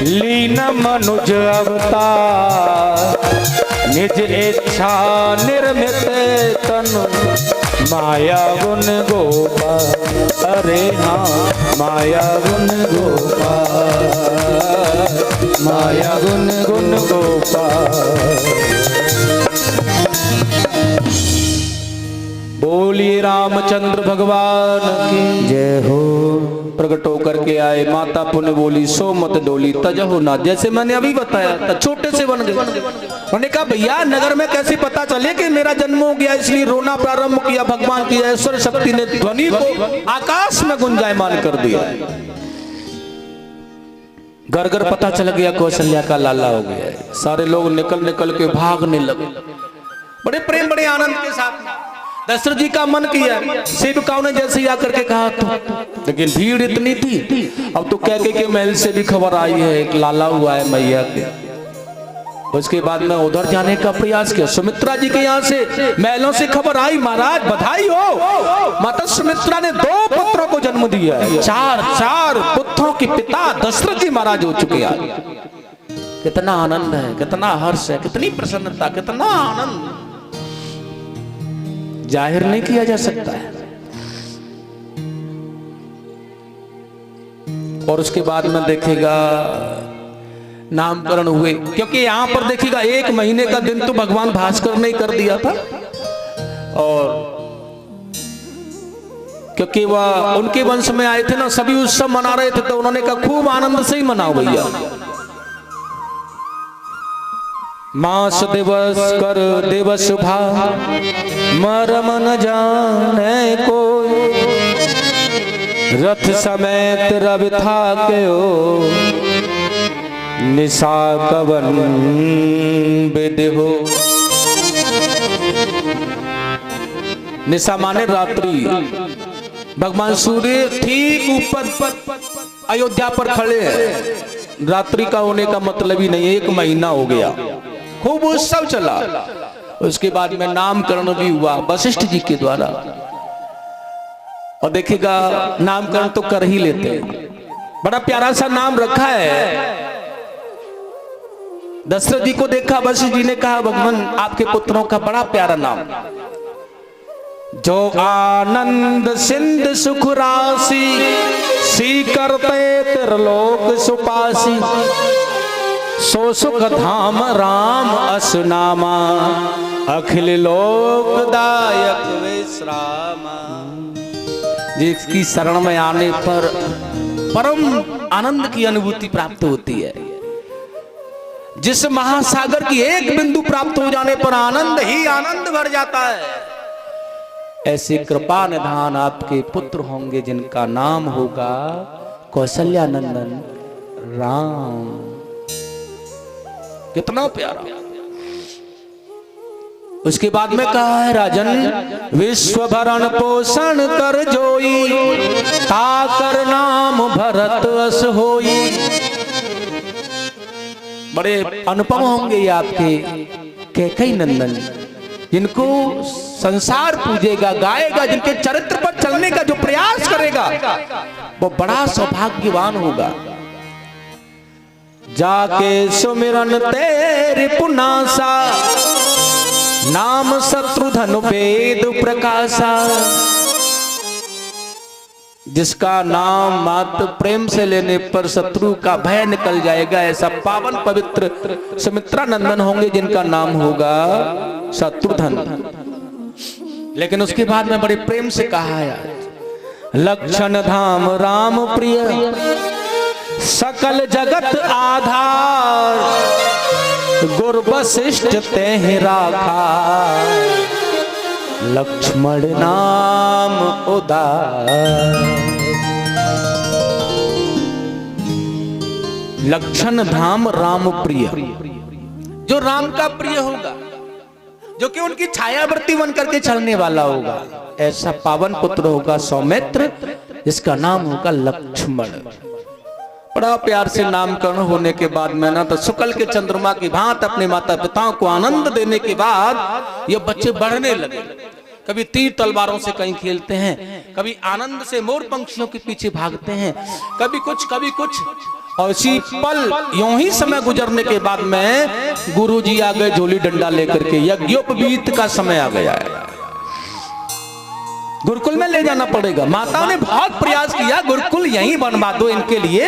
लीन मनुज अवतार। निज इच्छा निर्मित तनु, माया गुण गोपाल। अरे हाँ माया गुण गोपाल, माया गुण गुण गोपाल। बोलिए रामचंद्र भगवान की जय हो। प्रकट होकर के आए, माता पुण्य बोली सो मत डोली, तजहु ना। जैसे मैंने अभी बताया था, छोटे से बन गए। उन्होंने कहा भैया नगर में कैसे पता चले कि मेरा जन्म हो गया, इसलिए रोना प्रारंभ किया। भगवान की ऐश्वर्य शक्ति ने ध्वनि को आकाश में गुंजायमान कर दिया। घर घर पता चल गया कौशल्या का लाला हो गया है। सारे लोग निकल निकल के भागने लगे, बड़े प्रेम बड़े आनंद के साथ। दशरथ जी का मन किया, सेवकाओं ने जैसे ही आकर के कहा तो, लेकिन भीड़ इतनी थी। अब तो कह के महल से भी खबर आई है एक लाला हुआ है मैया के। उसके बाद में उधर जाने का प्रयास किया। सुमित्रा जी के यहाँ से महलों से खबर आई, महाराज बधाई हो, माता सुमित्रा ने 2 पुत्रों को जन्म दिया है। 4 पुत्रों के पिता दशरथ जी महाराज हो चुके हैं। कितना आनंद है, कितना हर्ष है, कितनी प्रसन्नता, कितना आनंद जाहिर नहीं किया जा सकता है। और उसके बाद में देखेगा नामकरण हुए, क्योंकि यहां पर देखिएगा 1 महीने का दिन तो भगवान भास्कर ने कर दिया था। और क्योंकि वह उनके वंश में आए थे ना, सभी उत्सव मना रहे थे, तो उन्होंने कहा खूब आनंद से ही मनाओ भैया। मास दिवस कर दिवस भा, मरम न जाने कोई। रथ समेत रवि था के ओ, निशा कवन विधि हो। निशा माने रात्रि। भगवान सूर्य ठीक ऊपर अयोध्या पर खड़े हैं। रात्रि का होने का मतलब ही नहीं, 1 महीना हो गया, खूब उत्सव चला। उसके बाद में नामकरण भी हुआ वशिष्ठ जी के द्वारा। और देखिएगा नामकरण तो कर ही लेते हैं, बड़ा प्यारा सा नाम रखा है। दशरथ जी को देखा, वशिष्ठ जी ने कहा भगवान आपके पुत्रों का बड़ा प्यारा नाम। जो आनंद सिंध सुख राशि, सी करते त्रिलोक सुपासी। सो सुख धाम राम असनामा, अखिल लोकदायक विश्रामा। जिसकी शरण में आने पर परम आनंद की अनुभूति प्राप्त होती है। जिस महासागर की एक बिंदु प्राप्त हो जाने पर आनंद ही आनंद भर जाता है। ऐसे कृपा निधान आपके पुत्र होंगे जिनका नाम होगा कौशल्या नंदन राम। कितना प्यारा। उसके बाद में कहा है राजन, विश्व भरण पोषण कर जोई, ताकर नाम भरत अस होई। बड़े अनुपम होंगे ये आपके कैकेयी नंदन, जिनको संसार पूजेगा गाएगा, जिनके चरित्र पर चलने का जो प्रयास करेगा वो बड़ा सौभाग्यवान होगा। जाके सुमिरन तेरी पुनासा, नाम शत्रुधन वेद प्रकाशा, जिसका नाम मात्र प्रेम से लेने पर शत्रु का भय निकल जाएगा, ऐसा पावन पवित्र सुमित्रा नंदन होंगे जिनका नाम होगा शत्रुधन। लेकिन उसके बाद में बड़े प्रेम से कहा है, लक्षण धाम राम प्रिय सकल जगत आधार, गुर वशिष्ठ तेहि राखा, लक्ष्मण नाम उदार। लक्षण धाम राम प्रिय, जो राम का प्रिय होगा, जो कि उनकी छायावर्ती बन करके चलने वाला होगा, ऐसा पावन पुत्र होगा सौमित्र, जिसका नाम होगा लक्ष्मण। बड़ा प्यार से नामकरण होने के बाद में ना तो शुक्ल के चंद्रमा की भांति अपने माता पिताओं को आनंद देने के बाद ये बच्चे बढ़ने लगे। कभी तीर तलवारों से कहीं खेलते हैं, कभी आनंद से मोर पंक्षियों के पीछे भागते हैं, कभी कुछ। और इसी पल यूं ही समय गुजरने के बाद में गुरुजी आ गए झोली डंडा लेकर के, यज्ञोपवीत का समय आ गया है, गुरुकुल में ले जाना पड़ेगा। माताओं ने बहुत प्रयास किया, गुरुकुल यहीं बनवा दो इनके लिए,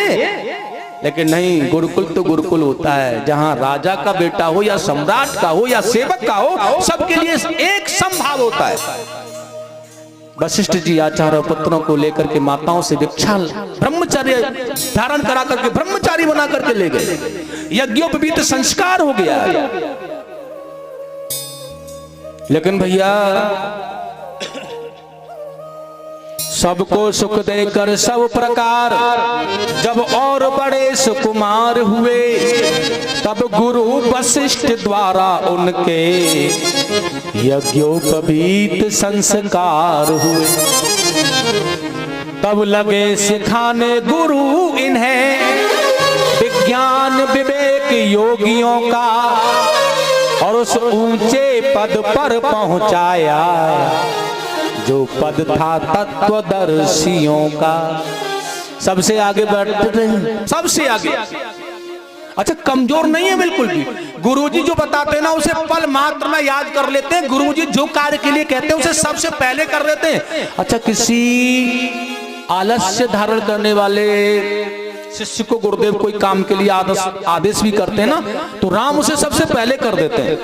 लेकिन नहीं, गुरुकुल तो गुरुकुल होता है जहां राजा का बेटा हो या सम्राट का हो या सेवक का हो, सबके लिए एक समभाव होता है। वशिष्ठ जी आचार्य पुत्रों को लेकर के माताओं से दीक्षा ब्रह्मचर्य धारण करा करके ब्रह्मचारी बना करके ले गए, यज्ञोपवीत संस्कार हो गया। लेकिन भैया सबको सुख देकर सब प्रकार जब और बड़े सुकुमार हुए, तब गुरु वशिष्ठ द्वारा उनके यज्ञोपवीत संस्कार हुए। तब लगे सिखाने गुरु इन्हें विज्ञान विवेक योगियों का, और उस ऊंचे पद पर पहुंचाया जो पद था तत्वदर्शियों का। सबसे आगे बैठते थे, सबसे आगे। अच्छा, कमजोर नहीं है बिल्कुल भी। गुरुजी जो बताते हैं ना उसे पल मात्र में याद कर लेते हैं। गुरुजी जो कार्य के लिए कहते हैं उसे सबसे पहले कर लेते हैं। अच्छा, किसी आलस्य धारण करने वाले शिष्य को गुरुदेव कोई काम के लिए आदेश भी करते हैं ना, तो राम उसे सबसे पहले कर देते हैं।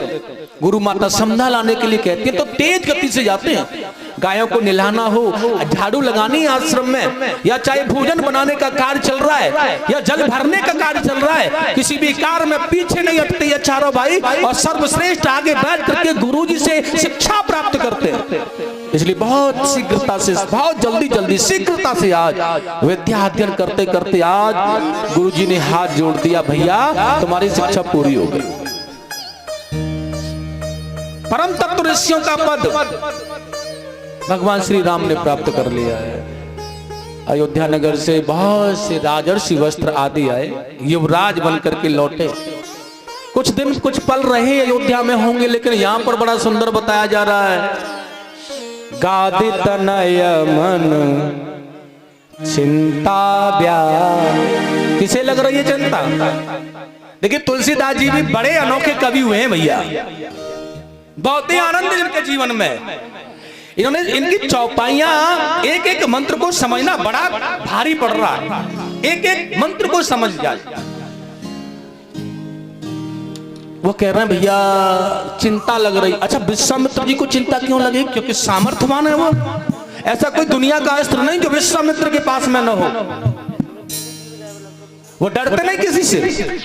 गुरु माता समधा लाने के लिए कहती है तो तेज गति से जाते हैं। गायों को नहलाना हो, झाड़ू लगानी आश्रम में, या चाहे भोजन बनाने का कार्य चल रहा है या जल भरने का कार्य चल रहा है, किसी भी कार्य में पीछे नहीं हटते ये चारों भाई, और सर्वश्रेष्ठ आगे बैठ करके गुरुजी से शिक्षा प्राप्त करते हैं। इसलिए बहुत शीघ्रता से, बहुत जल्दी शीघ्रता से आज विद्या अध्ययन करते करते आज गुरुजी ने हाथ जोड़ दिया, भैया तुम्हारी शिक्षा पूरी हो गई। परम तत्व ऋषियों का पद भगवान श्री राम ने प्राप्त कर लिया है। अयोध्या नगर से बहुत से राजर्षि वस्त्र आदि आए, युवराज बनकर के लौटे। कुछ दिन कुछ पल रहे अयोध्या में होंगे, लेकिन यहाँ पर बड़ा सुंदर बताया जा रहा है, गादि तनय मन चिंता ब्याह। किसे लग रही है चिंता? देखिए तुलसीदास जी भी बड़े अनोखे कवि हुए हैं भैया, बहुत ही आनंद इनके जीवन में। इन्होंने इनकी चौपाइयां एक एक मंत्र को समझना बड़ा भारी पड़ रहा है, एक एक मंत्र को समझ जाए। वो कह रहे हैं भैया चिंता लग रही। अच्छा, विश्वामित्र जी को चिंता क्यों लगी? क्योंकि सामर्थ्यवान है वो। ऐसा कोई दुनिया का अस्त्र नहीं जो विश्वामित्र के पास में न हो। वो डरते नहीं किसी से।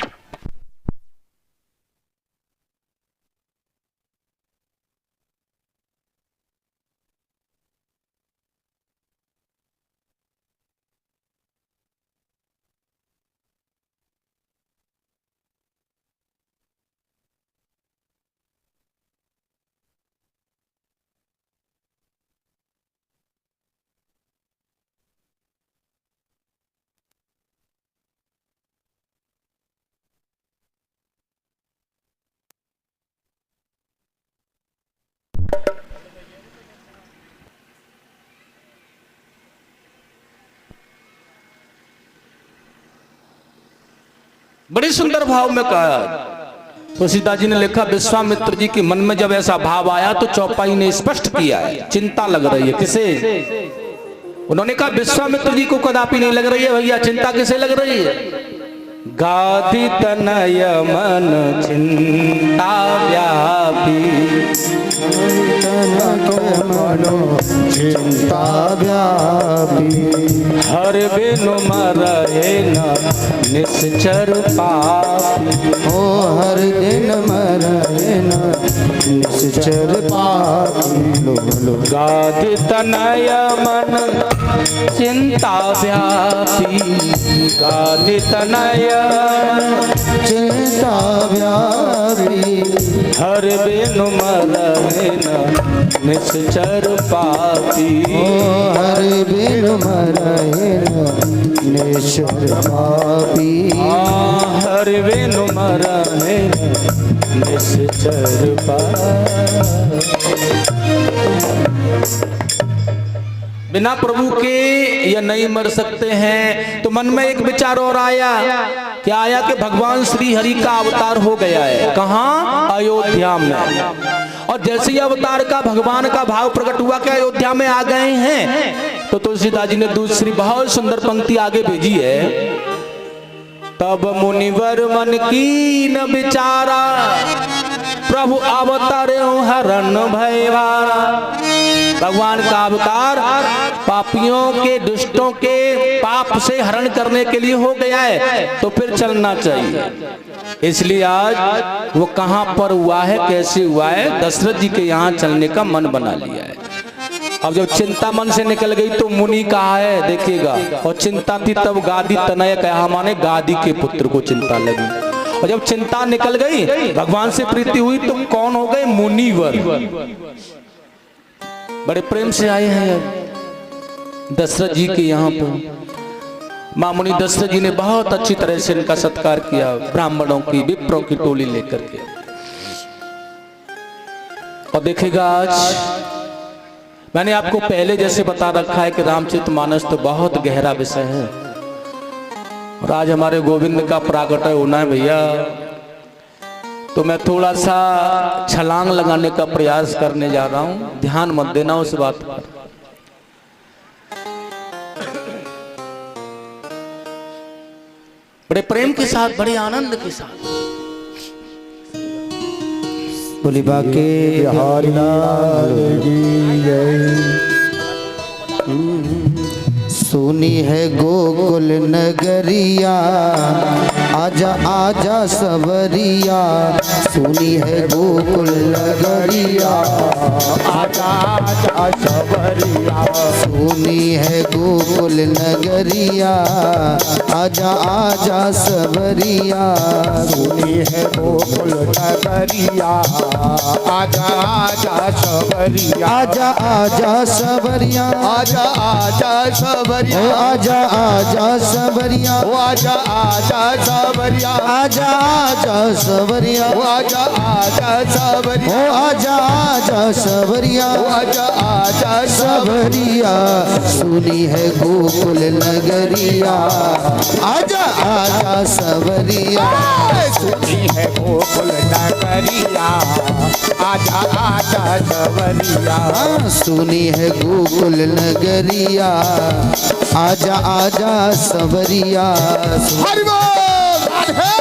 बड़ी सुंदर भाव में कहा, तुलसीदास जी ने लिखा, विश्वामित्र जी के मन में जब ऐसा भाव आया तो चौपाई ने स्पष्ट किया है, चिंता लग रही है। किसे? उन्होंने कहा विश्वामित्र जी को कदापि नहीं लग रही है भैया, चिंता किसे लग रही है? गाधि तनय मन चिंता व्यापी, मनो चिंता व्यापी, हर बिनु मरए न निश्चर पापी। ओ हर दिन मरए न निश्चर पापी। लो लो गाधि तनय मन चिंता व्यापी, गाधि तनय चिंता व्यापी, हर बिनु मरए न निश्चर पापी। ओ हर बिन मरए न निश्चर पापी। हर बिनु मरए न निश्चर पापी। बिना प्रभु के या नहीं मर सकते हैं। तो मन में एक विचार और आया, क्या आया कि भगवान श्री हरि का अवतार हो गया है। कहाँ? अयोध्या में। और जैसे ही अवतार का भगवान का भाव प्रकट हुआ कि अयोध्या में आ गए हैं, तो तुलसीदास जी ने दूसरी बहुत सुंदर पंक्ति आगे भेजी है। तब मुनिवर मन की न विचारा, प्रभु अवतार हरण भयवारा। भगवान का अवतार पापियों के, दुष्टों के पाप से हरण करने के लिए हो गया है, तो फिर चलना चाहिए। इसलिए आज वो कहां पर हुआ है, कैसे हुआ है, दशरथ जी के यहाँ चलने का मन बना लिया है। अब जब चिंता मन से निकल गई तो मुनि कहा है, देखिएगा। और चिंता थी तब गादी तनय कहा, माने गादी के पुत्र को चिंता लगी। और जब चिंता निकल गई, भगवान से प्रीति हुई, तो कौन हो गए? मुनिवर। बड़े प्रेम से आए हैं दशरथ जी के यहाँ पर। मां मुनि दशरथ जी ने बहुत अच्छी तरह से इनका सत्कार किया, ब्राह्मणों की, विप्रों की टोली लेकर के। और देखिएगा, आज मैंने आपको पहले जैसे बता रखा है कि रामचरितमानस तो बहुत गहरा विषय है, और आज हमारे गोविंद का प्राकट्य होना है भैया। तो मैं थोड़ा सा छलांग लगाने का प्रयास करने जा रहा हूं, ध्यान मत देना उस बात पर। बड़े प्रेम के साथ, बड़े आनंद के साथ। बोली बाके बिहारी लाल की जय। सुनी है गोकुल नगरिया, आजा आजा सवरिया। सुनी है गोकुल नगरिया, आजा आजा सवरिया। सुनी है गोकुल नगरिया, आजा आजा सवरिया। सुनी है गोकुल नगरिया, आजा आजा सवरिया। आजा आजा सवरिया, आजा आजा सवरिया। ओ आजा आजा सवरिया, ओ आजा आजा सवरिया। आजा आजा सवरिया, ओ आजा आजा सवरिया। ओ आजा आजा सवरिया, ओ आजा आजा सवरिया। सुनी है गोकुल नगरिया, आजा आजा सवरिया। सुनी है गोकुल नगरिया, आजा आजा सवरिया। सुनी है गोकुल नगरिया, आजा आजा सवरिया। हरि बोल राधे।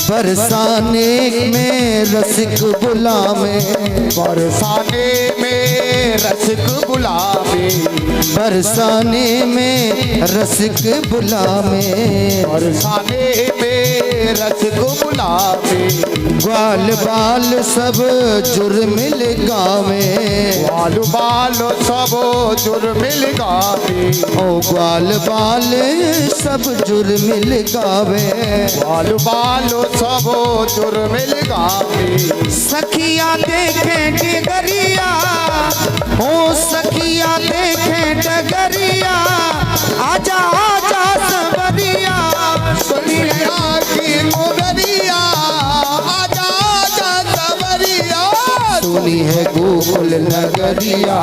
बरसाने में रसिक बुलावे, बरसाने में रसिक बुलावे। बरसाने में रसिक बुलावे, बरसाने में रसगुल्ला में, ग्वाल बाल सब जुर्मिल गावे, बाल बाल सब जुर्मिल गावे, ओ ग्वाल बाल सब जुर्मिल गावे, बाल बाल सब जुर्मिल गावे, सखिया देखे डगरिया, ओ सखिया देखे डगरिया, आजा आजा सबरिया, सुनिया की मुगरिया, आजा आजा सबरिया, सुनी है गोकुल नगरिया,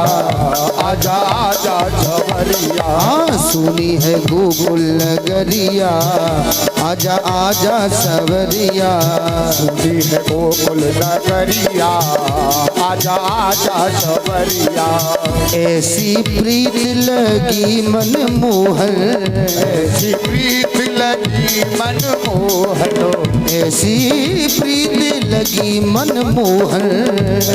आजा आजा सबरिया, हाँ सुनी है गोकुल नगरिया, आजा आजा सवरिया, सुनी है गोकुल नगरिया, आजा आजा सबरिया, ऐसी प्रीत लगी मन मोहन, ऐसी प्रीत लगी मन मोहन, ऐसी प्रीत लगी मन मोहन,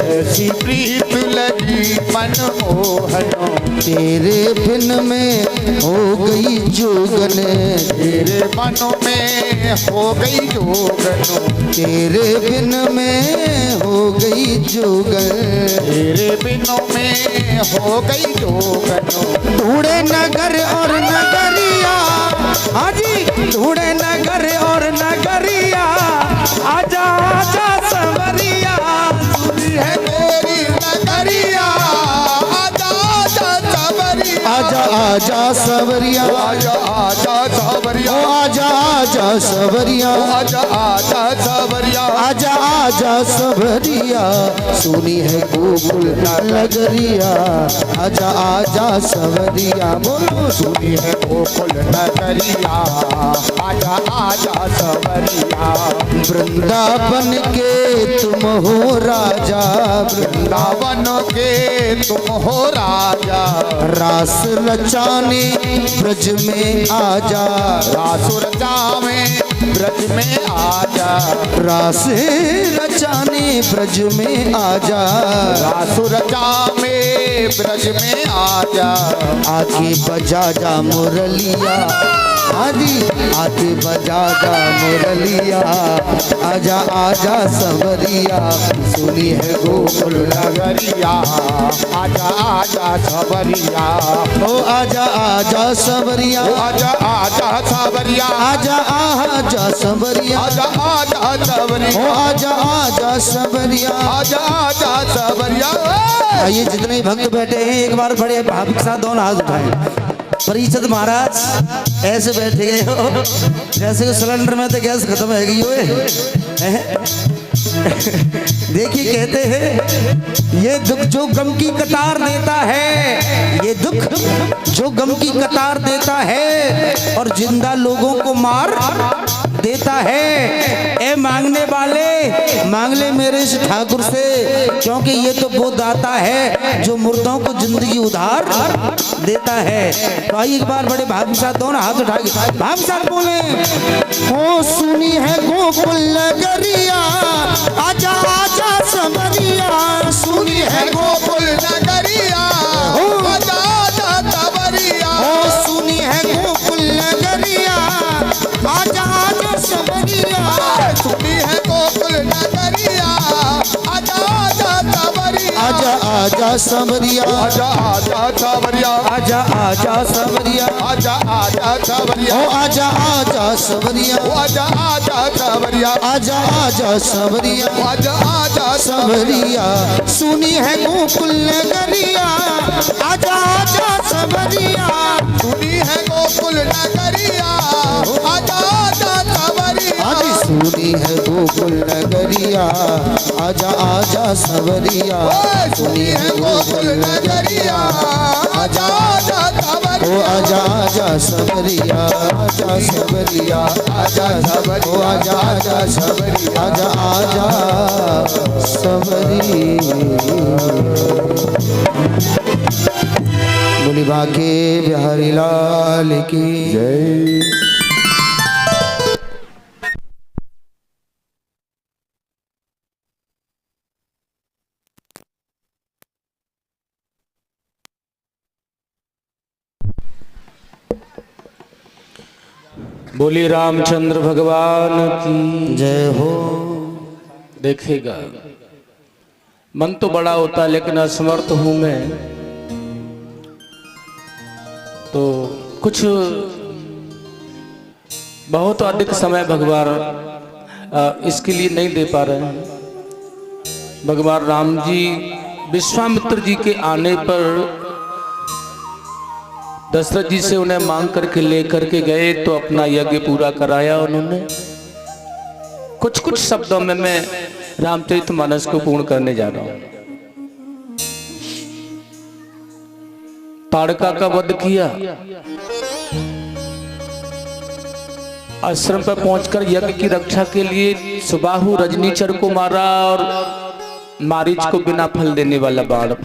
ऐसी प्रीत लगी मन मोहन, तेरे बिन में हो गई जोगन, तेरे मन में हो गई जोगन, तेरे बिन में हो गई जोगन, तेरे बिनों में हो गई जोगन, ढूंढे नगर और नगरिया, हाजी ढूंढे नगर और नगरिया, आजा आजा सवरिया, सुनी है मेरी नगरिया, आजा आजा सबरिया, आजा आजा सवरिया, आजा आजा सबरिया, ओ आजा आजा सवरिया, आजा आजा सबरिया, आजा आजा सवरिया, सुनी है गोकुल नगरिया, आजा आजा सवरिया, बोलो सुनी है गोकुल नगरिया, आजा आजा सबरिया, वृंदावन के तुम हो राजा, वृंदावन के तुम हो राजा, रास रचाने ब्रज में आजा, रासुर जावे ब्रज में आजा, रास रचाने ब्रज में आजा, रासुर जावे ब्रज में आजा, आके बजा जा मुरलिया, आदि आके बजा जा मुरलिया, आजा आजा सवरिया, सुनी है गोकुल नगरिया, आजा आजा सबरिया, ओ आजा आजा सवरिया, आजा आजा सबरिया, आजा आजा सवरिया, आजा आजा सबरिया, ओ आजा आजा सवरिया, आजा आजा सबरिया, आइए जितने भक्त बैठे हैं एक बार बड़े भाव के साथ दोनों हाथ उठाएं। परिषद महाराज ऐसे बैठे गए हो जैसे कि सिलेंडर में तो गैस खत्म है गई हुए। देखिए कहते हैं ये दुख जो गम की कतार देता है, ये दुख जो गम की कतार देता है और जिंदा लोगों को मार देता है। ए मांगने वाले मांग ले मेरे इस ठाकुर से, क्योंकि ये तो वो दाता है जो मुर्दों को जिंदगी उधार देता है। तो आइए एक बार बड़े भाव के साथ दोनों हाथ उठा के भाव के साथ बोले, ओ सुनी है गोकुल नगरिया, आजा आजा समरिया, सुनी है गोकुल नगरिया, आजा आजा सबरिया, ओ सुनी है गोकुल नगरिया, आजा आजा समरिया, सुनी है गोकुल नगरिया, आजा आजा सबरिया, आजा आजा समरिया, आजा आजा सबरिया, आजा आजा समरिया, आजा आजा सबरिया, ओ आजा आजा सवरिया, आजा आजा सबरिया, आजा आजा सवरिया, आजा आजा सवरिया, सुनी है गोकुल नगरिया, आजा आजा सवरिया, सुनी है गोकुल नगरिया, आजा आजा सबरिया, आदि सुनी है गोकुल नगरिया, आजा आजा सवरिया, सुनी है गोकुल नगरिया, आजा आजा सबरिया, ओ आजा आजा सवरिया, आजा सवरिया, आजा सवरिया, ओ आजा आजा सवरिया, आजा आजा सवरिया। बोली बाके बिहारी लाल की जय। बोली रामचंद्र भगवान की जय हो। देखिएगा, मन तो बड़ा होता है लेकिन असमर्थ हूं मैं, तो कुछ बहुत अधिक समय भगवान इसके लिए नहीं दे पा रहे हैं। भगवान राम जी विश्वामित्र जी के आने पर दशरथ जी से उन्हें मांग करके लेकर के गए तो अपना यज्ञ पूरा कराया उन्होंने। कुछ कुछ शब्दों में मैं रामचरितमानस को पूर्ण करने जा रहा हूं। ताड़का का वध किया, आश्रम पर पहुंचकर यज्ञ की रक्षा के लिए सुबाहु रजनीचर को मारा और मारीच को बिना फल देने वाला बाण।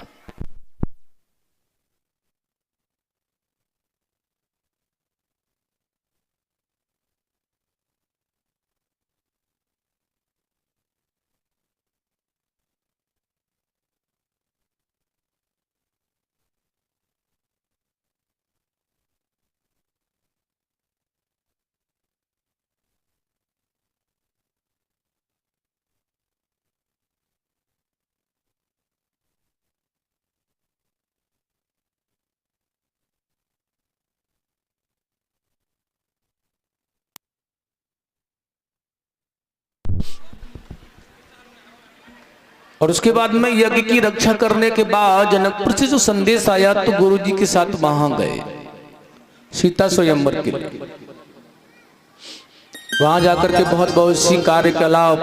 और उसके बाद में यज्ञ की रक्षा करने के बाद जनकपुर से जो संदेश आया तो गुरु जी के साथ वहां गए सीता स्वयंवर के लिए। वहां जाकर के बहुत बहुत सी कार्यकलाप,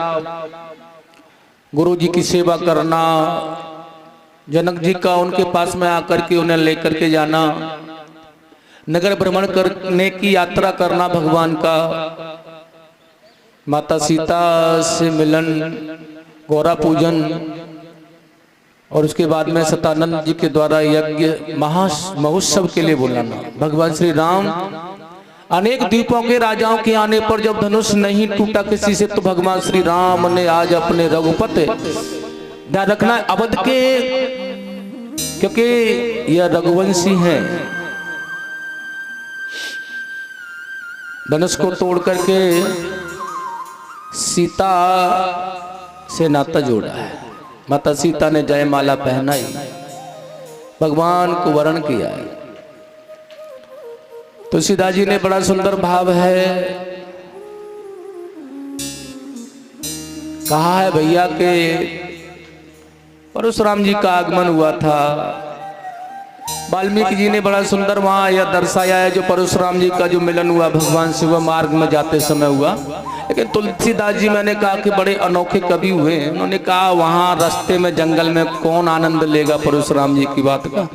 गुरु जी की सेवा करना, जनक जी का उनके पास में आकर के उन्हें लेकर के जाना, नगर भ्रमण करने की यात्रा करना भगवान का, माता सीता से मिलन, गौरा पूजन, और उसके बाद में सतानंद जी के द्वारा यज्ञ महोत्सव के लिए बुलाना। भगवान श्री राम अनेक द्वीपों के राजाओं के आने पर जब धनुष नहीं टूटा किसी से, तो भगवान श्री राम ने आज अपने रघुपति, ध्यान रखना अवध के, क्योंकि यह रघुवंशी हैं, धनुष को तोड़ करके सीता से नाता जोड़ा है। माता सीता ने जयमाला पहनाई, भगवान को वरण किया है। तुलसीदास जी ने बड़ा सुंदर भाव है कहा है भैया के परशुराम जी का आगमन हुआ था। वाल्मीकि जी ने बड़ा सुंदर वहां यह दर्शाया है जो परशुराम जी का जो मिलन हुआ भगवान शिव मार्ग में जाते समय हुआ। लेकिन तुलसीदास जी मैंने कहा कि बड़े अनोखे कवि हुए। उन्होंने कहा वहां रास्ते में जंगल में कौन आनंद लेगा परशुराम जी की बात का।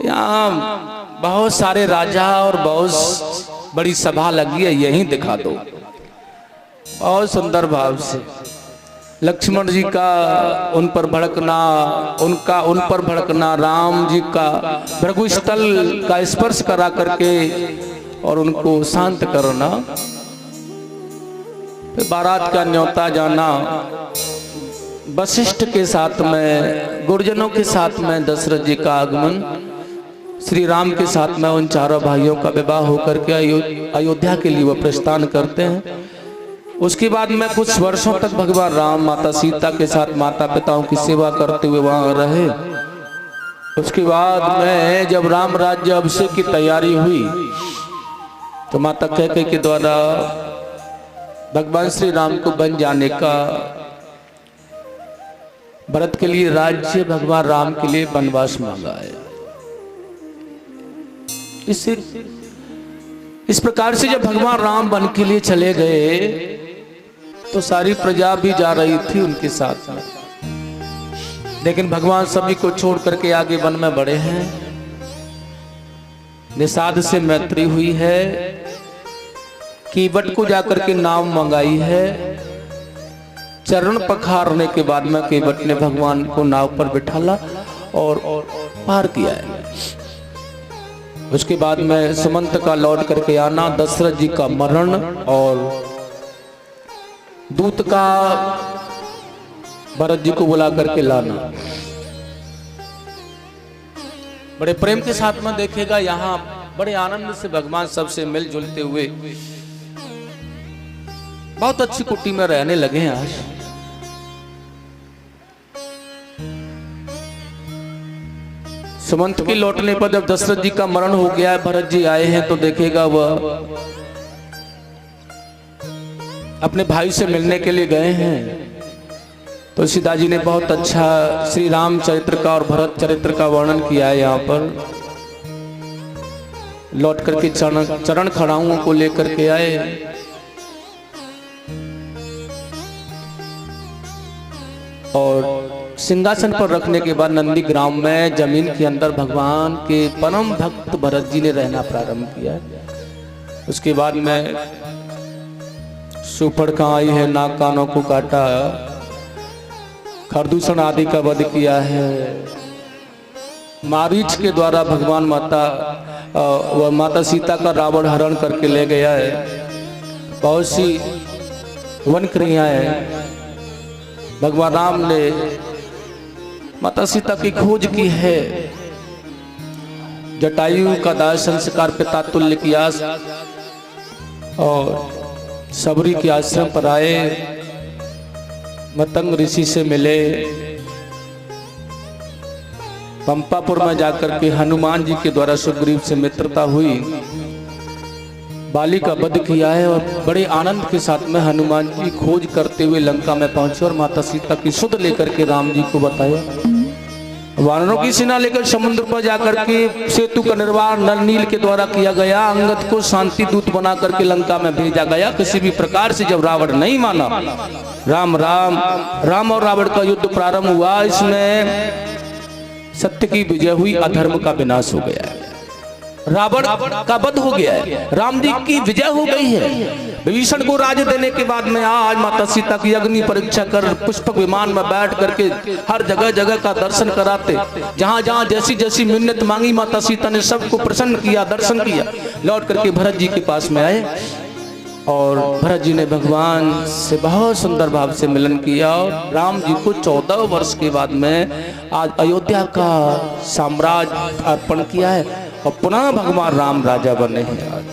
यहाँ बहुत सारे राजा और बहुत बड़ी सभा लगी है, यही दिखा दो। बहुत सुंदर भाव से लक्ष्मण जी का उन पर भड़कना, उनका उन पर भड़कना, राम जी का भृगुस्थल का स्पर्श करा करके और उनको शांत करना, फिर बारात का न्योता जाना, वशिष्ठ के साथ में, गुरुजनों के साथ में दशरथ जी का आगमन, श्री राम के साथ में उन चारों भाइयों का विवाह होकर के अयोध्या के लिए वह प्रस्थान करते हैं। उसके बाद में कुछ वर्षों तक भगवान राम माता सीता के साथ माता पिताओं की सेवा करते हुए वहां रहे। उसके बाद में जब राम राज्य अभिषेक की तैयारी हुई तो माता कैकेयी के द्वारा भगवान श्री राम को बन जाने का, भरत के लिए राज्य, भगवान राम के लिए वनवास मांगा है। इस प्रकार से जब भगवान राम वन के लिए चले गए तो सारी प्रजा भी जा रही थी उनके साथ में, लेकिन भगवान सभी को छोड़ करके आगे वन में बढ़े हैं। निषाद से मैत्री हुई है, केवट को जाकर के नाम मंगाई है। चरण पखारने के बाद में केवट ने भगवान को नाव पर बिठाला और पार किया है। उसके बाद में सुमंत का लौट करके आना, दशरथ जी का मरण और दूत का भरत जी को बुला करके लाना। बड़े प्रेम के साथ में देखेगा, यहाँ बड़े आनंद से भगवान सबसे मिलजुलते हुए बहुत अच्छी कुटी में रहने लगे हैं आज। सुमंत के लौटने पर जब दशरथ जी का मरण हो गया है, भरत जी आए हैं तो देखेगा वह अपने भाई से मिलने के लिए गए हैं। तो सीता जी ने बहुत अच्छा श्री राम चरित्र का और भरत चरित्र का वर्णन किया है। यहाँ पर लौट करके चरण खड़ाओं को लेकर के आए और सिंहासन पर रखने के बाद नंदी ग्राम में जमीन के अंदर भगवान के परम भक्त भरत जी ने रहना प्रारंभ किया। उसके बाद में सुपड़का आई है, नाक कानों को काटा, खरदूषण आदि का वध किया है। मारीच के द्वारा भगवान माता सीता का रावण हरण करके ले गया है। बहुत सी वन क्रियाएं भगवान राम ने माता सीता की खोज की है। जटायु का दाह संस्कार पिता तुल्य किया और सबरी के आश्रम पर आए, मतंग ऋषि से मिले, पंपापुर में जाकर के हनुमान जी के द्वारा सुग्रीव से मित्रता हुई, बाली का वध किया है और बड़े आनंद के साथ में हनुमान जी खोज करते हुए लंका में पहुंचे और माता सीता की सुध लेकर के राम जी को बताया। वानरों की सेना लेकर समुद्र पर जाकर के सेतु का निर्माण नल नील के द्वारा किया गया। अंगद को शांति दूत बना करके लंका में भेजा गया। किसी भी प्रकार से जब रावण नहीं माना, राम और रावण का युद्ध प्रारंभ हुआ। इसमें सत्य की विजय हुई, अधर्म का विनाश हो गया है, रावण का वध हो गया है, राम जी की विजय हो गई है। विभीषण को राज्य देने के बाद में आज माता सीता की अग्नि परीक्षा कर पुष्पक विमान में बैठ करके हर जगह जगह का दर्शन कराते। जहां जहां जैसी जैसी मिन्नत मांगी माता सीता ने सबको प्रसन्न किया, दर्शन किया। लौट करके भरत जी के पास में आए और भरत जी ने भगवान से बहुत सुंदर भाव से मिलन किया और राम जी को 14 वर्ष के बाद में आज अयोध्या का साम्राज्य अर्पण किया है और पुनः भगवान राम राजा बने हैं।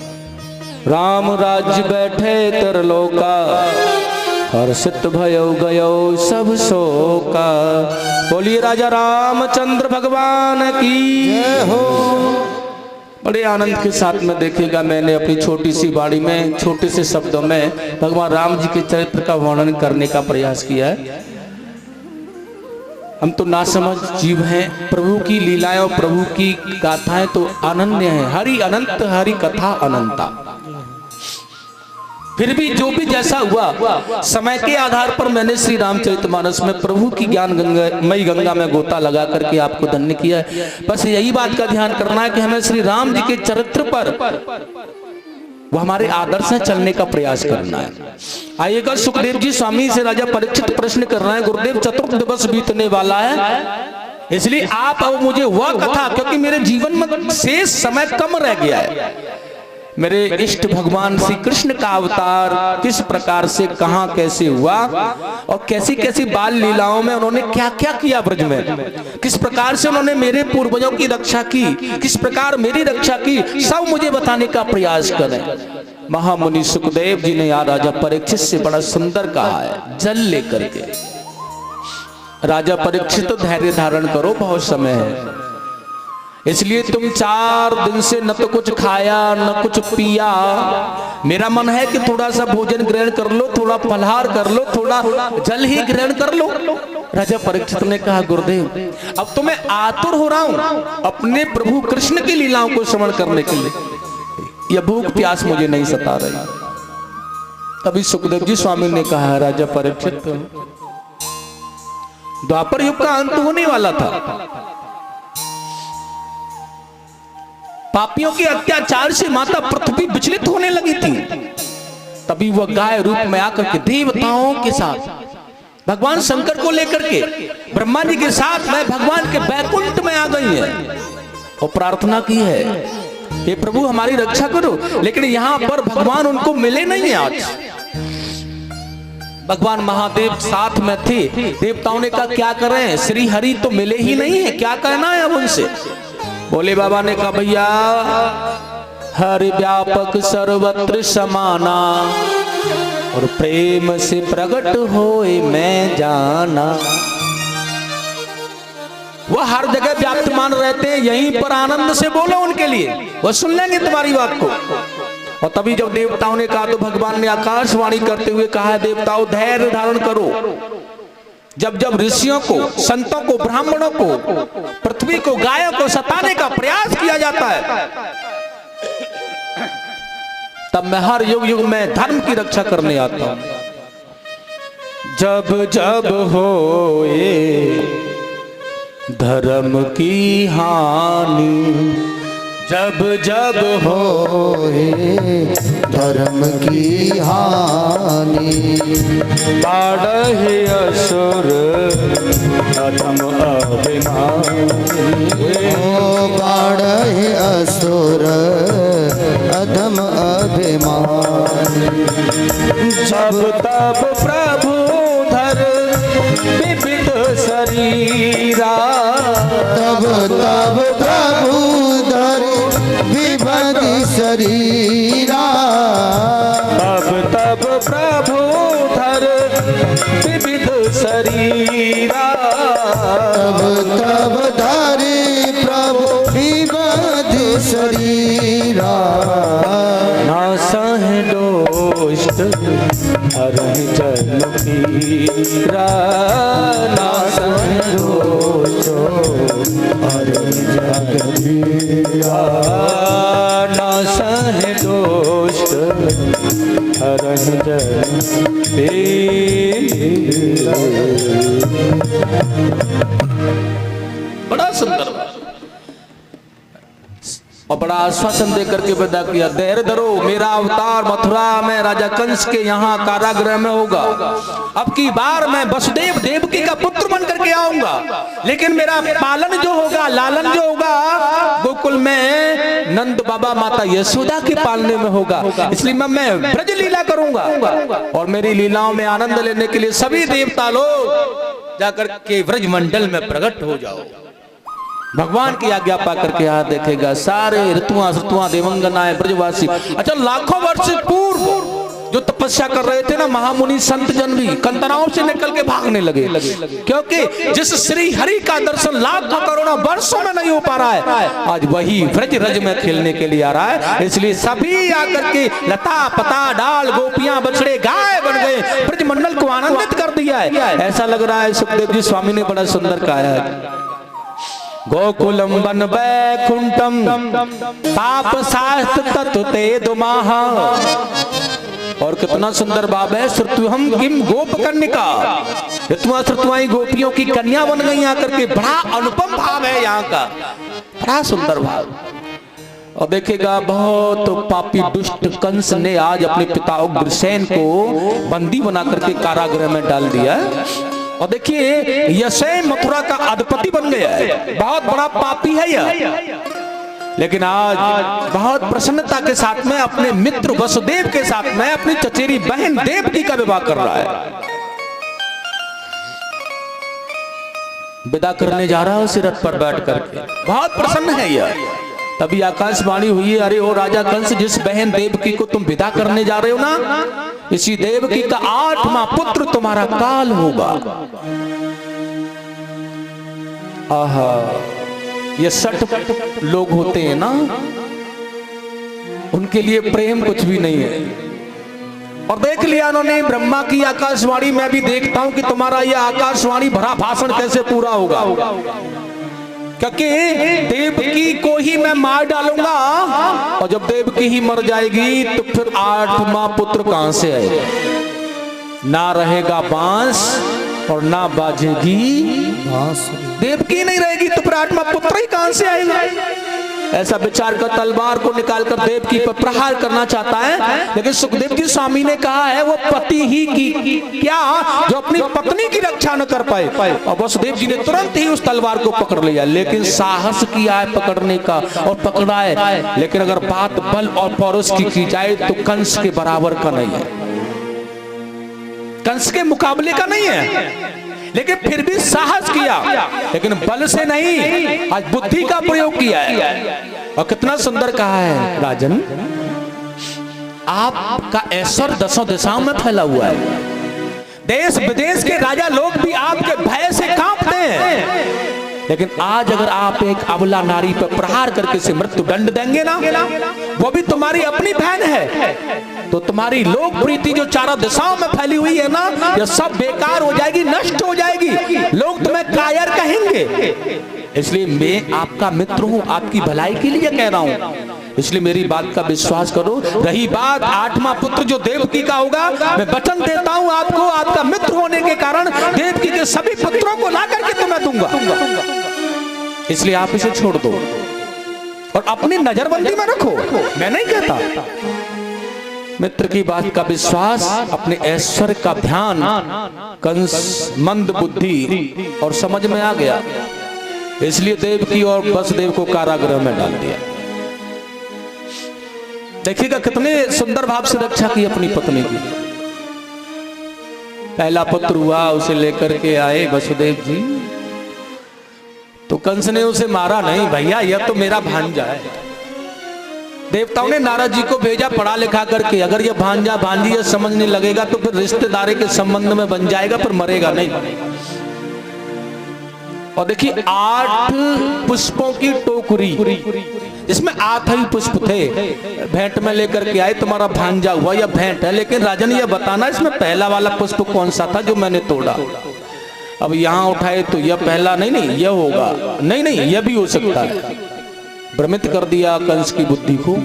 राम राज्य बैठे तरलोका, हर्षित भयो गयो सब शोका। बोलिए राजा रामचंद्र भगवान की जय हो। बड़े आनंद के साथ में देखिएगा, मैंने अपनी छोटी सी वाणी में छोटे से शब्दों में भगवान राम जी के चरित्र का वर्णन करने का प्रयास किया है। हम तो नासमझ जीव हैं, प्रभु की लीलाएं और प्रभु की गाथाएं तो अनन्य है। हरि अनंत, हरि कथा अनंता। फिर भी जो भी जैसा हुआ, समय के आधार पर मैंने श्री रामचरितमानस में प्रभु की ज्ञान मई गंगा में गोता लगा करके आपको धन्य किया है। बस यही बात का ध्यान करना है कि हमें श्री राम जी के चरित्र पर वो हमारे आदर्श से चलने का प्रयास करना है। आइएगा, सुखदेव जी स्वामी से राजा परीक्षित प्रश्न कर रहे हैं। गुरुदेव, चतुर्थ दिवस बीतने वाला है, इसलिए आप अब मुझे वह कथा, क्योंकि मेरे जीवन में शेष समय कम रह गया है। मेरे इष्ट भगवान श्री कृष्ण का अवतार किस प्रकार से कहां कैसे हुआ और कैसी कैसी बाल लीलाओं में उन्होंने क्या क्या किया ब्रज में, किस प्रकार से उन्होंने मेरे पूर्वजों की रक्षा की, किस प्रकार मेरी रक्षा की, सब मुझे बताने का प्रयास करें। महामुनि सुखदेव जी ने यार राजा परीक्षित से बड़ा सुंदर कहा है, जल लेकर के। राजा परीक्षित तो धैर्य धारण करो, बहुत समय है, इसलिए तुम 4 दिन से न तो कुछ खाया न कुछ पिया। मेरा मन है कि थोड़ा सा भोजन ग्रहण कर लो, थोड़ा फलहार कर लो, थोड़ा जल ही ग्रहण कर लो। राजा परीक्षित ने कहा, गुरुदेव अब तो मैं आतुर हो रहा हूं अपने प्रभु कृष्ण की लीलाओं को श्रवण करने के लिए, यह भूख प्यास मुझे नहीं सता रही। तभी सुखदेव जी स्वामी ने कहा, राजा परीक्षित द्वापर युग का अंत होने वाला था, पापियों के अत्याचार से माता पृथ्वी विचलित होने लगी थी। तभी वह गाय रूप में आकर के देवताओं के साथ भगवान शंकर को लेकर के ब्रह्मा जी के साथ में भगवान के बैकुंठ में आ गई है और प्रार्थना की है, हे प्रभु हमारी रक्षा करो। लेकिन यहां पर भगवान उनको मिले नहीं है। आज भगवान महादेव साथ में थे, देवताओं ने कहा क्या करें, श्री हरि तो मिले ही नहीं है, क्या कहना है अब उनसे। बोले बाबा ने कहा, भैया हरि व्यापक सर्वत्र समाना, और प्रेम से प्रकट होए मैं जाना। वह हर जगह व्याप्तमान रहते हैं, यहीं पर आनंद से बोलो उनके लिए, वह सुन लेंगे तुम्हारी बात को। और तभी जब देवताओं ने कहा तो भगवान ने आकाशवाणी करते हुए कहा है, देवताओं धैर्य धारण करो। जब जब ऋषियों को, संतों को, ब्राह्मणों को, पृथ्वी को, गायों को सताने का प्रयास किया जाता है, तब मैं हर युग युग में धर्म की रक्षा करने आता हूं। जब जब होए धर्म की हानि, जब जब होए धर्म की हानि, बाढ़े असुर अधम अभिमानी, ओ बाढ़े असुर अधम अभिमानी। जब तब प्रभु धर विविध शरीरा, तब तब प्रभु धर विविध शरीरा, तब तब प्रभु धर विविध शरीरा, तब तब धरे प्रभु विविध शरीरा। ना सह दोष्ट हरण जन पीरा, ना सह दोष हरण जन पीरा, ना सह दोष हरण जन पीरा। बड़ा सुंदर और बड़ा आश्वासन देकर के विदा किया, धैर्य धरो, मेरा अवतार मथुरा में राजा कंस के यहाँ कारागृह में होगा। अब की बार मैं वसुदेव देवकी का पुत्र बन करके आऊंगा, लेकिन मेरा पालन जो होगा, लालन जो होगा, गोकुल में नंद बाबा माता यशोदा के पालने में होगा। इसलिए मैं ब्रज लीला करूंगा और मेरी लीलाओं में आनंद लेने के लिए सभी देवता लोग जाकर के ब्रज मंडल में प्रकट हो जाओ। भगवान की आज्ञा पा करके यहाँ देखेगा सारे ऋतुआं देवंगनाएं ब्रजवासी। अच्छा, लाखों वर्ष पूर्व जो तपस्या कर रहे थे ना महामुनि संत जन भी कंतराओं से निकल के भागने लगे, क्योंकि जिस श्री हरि का दर्शन लाखों करोड़ों वर्षों में नहीं हो पा रहा है, आज वही ब्रज रज में खेलने के लिए आ रहा है। इसलिए सभी आकर के लता पता डाल गोपियां बछड़े गाय बन गए, ब्रज मंडल को आनंदित कर दिया है। ऐसा लग रहा है सुखदेव जी स्वामी ने बड़ा सुंदर कहा है, गोकुलम वन वैकुंठम पाप शास्त्र तत्व ते दुमाहा। और कितना सुंदर भाव है, श्रुतुहम किम गोप कन्या, श्रुतुआई गोपियों की कन्या बन गई आकर के। बड़ा अनुपम भाव है यहाँ का, बड़ा सुंदर भाव। और देखेगा बहुत पापी दुष्ट कंस ने आज अपने पिता उग्रसेन को बंदी बना करके कारागृह में डाल दिया। और देखिए यशय मथुरा का अधिपति बन गया है, बहुत बड़ा पापी है यह, लेकिन आज बहुत प्रसन्नता के साथ में अपने मित्र वसुदेव के साथ में अपनी चचेरी बहन देवकी का विवाह कर रहा है। विदा करने जा रहा है उसी रथ पर बैठ करके, बहुत प्रसन्न है यह। तभी आकाशवाणी हुई है, अरे ओ राजा कंस, जिस बहन देवकी को तुम विदा करने जा रहे हो ना, इसी देवकी का 8वां पुत्र तुम्हारा काल होगा। आहा, ये 60 लोग होते हैं ना, उनके लिए प्रेम कुछ भी नहीं है। और देख लिया उन्होंने ब्रह्मा की आकाशवाणी, मैं भी देखता हूं कि तुम्हारा यह आकाशवाणी भरा भाषण कैसे पूरा होगा, क्योंकि देवकी को ही मैं मार डालूंगा, और जब देवकी ही मर जाएगी तो फिर 8वां पुत्र कहां से आएगा? ना रहेगा बांस और ना बाजेगी देवकी नहीं रहेगी तो फिर 8वां पुत्र ही कहां से आएगा? ऐसा विचार कर तलवार को निकालकर देवकी पर प्रहार करना चाहता है, लेकिन सुखदेव जी स्वामी ने कहा है वो पति ही की क्या जो अपनी पत्नी की रक्षा न कर पाए। और वसुदेव जी ने तुरंत ही उस तलवार को पकड़ लिया, लेकिन साहस किया है पकड़ने का और पकड़ा है, लेकिन अगर बात बल और पौरुष की जाए तो कंस के बराबर का नहीं है, कंस के मुकाबले का नहीं है, लेकिन फिर भी साहस किया, लेकिन बल से नहीं, आज बुद्धि का प्रयोग किया है। और कितना सुंदर कहा है राजन, आपका ऐश्वर्य दसों दिशाओं में फैला हुआ है। देश विदेश के राजा लोग भी आपके भय से कांपते हैं। लेकिन आज अगर आप एक अबला नारी पर प्रहार करके से मृत्यु दंड देंगे ना, वो भी तुम्हारी अपनी बहन है, तो तुम्हारी लोक प्रीति जो चारों दिशाओं में फैली हुई है ना, ये सब बेकार हो जाएगी, नष्ट हो जाएगी। लोग तुम्हें कायर कहेंगे। इसलिए मैं आपका मित्र हूं, आपकी भलाई के लिए कह रहा हूं, इसलिए मेरी बात का विश्वास करो। रही बात आठवां पुत्र जो देवकी का होगा, मैं वचन देता हूं आपको, आपका मित्र होने के कारण देवकी के सभी पुत्रों को ला करके तुम्हें दूंगा। इसलिए आप इसे छोड़ दो और अपनी नजरबंदी में रखो। मैं नहीं कहता, मित्र की बात का विश्वास, अपने ऐश्वर्य का ध्यान। कंस मंद बुद्धि और समझ में आ गया, इसलिए देवकी और वसुदेव को कारागृह में डाल दिया। देखिएगा कितने सुंदर भाव से रक्षा की अपनी पत्नी की। पहला पुत्र हुआ, उसे लेकर के आए वसुदेव जी, तो कंस ने उसे मारा नहीं, भैया यह तो मेरा भांजा है। देवताओं ने नारद जी को भेजा पढ़ा लिखा करके, अगर यह भांजा भांजी यह समझने लगेगा तो फिर रिश्तेदारी के संबंध में बन जाएगा, पर मरेगा नहीं। और देखिए 8 पुष्पों की टोकरी, इसमें 8 ही पुष्प थे, भेंट में लेकर के आए, तुम्हारा भांजा हुआ या भेंट है, लेकिन राजन ये बताना इसमें पहला वाला पुष्प कौन सा था जो मैंने तोड़ा। अब यहां उठाए तो यह पहला नहीं, यह होगा, नहीं यह भी हो सकता है। भ्रमित कर दिया कंस की बुद्धि को,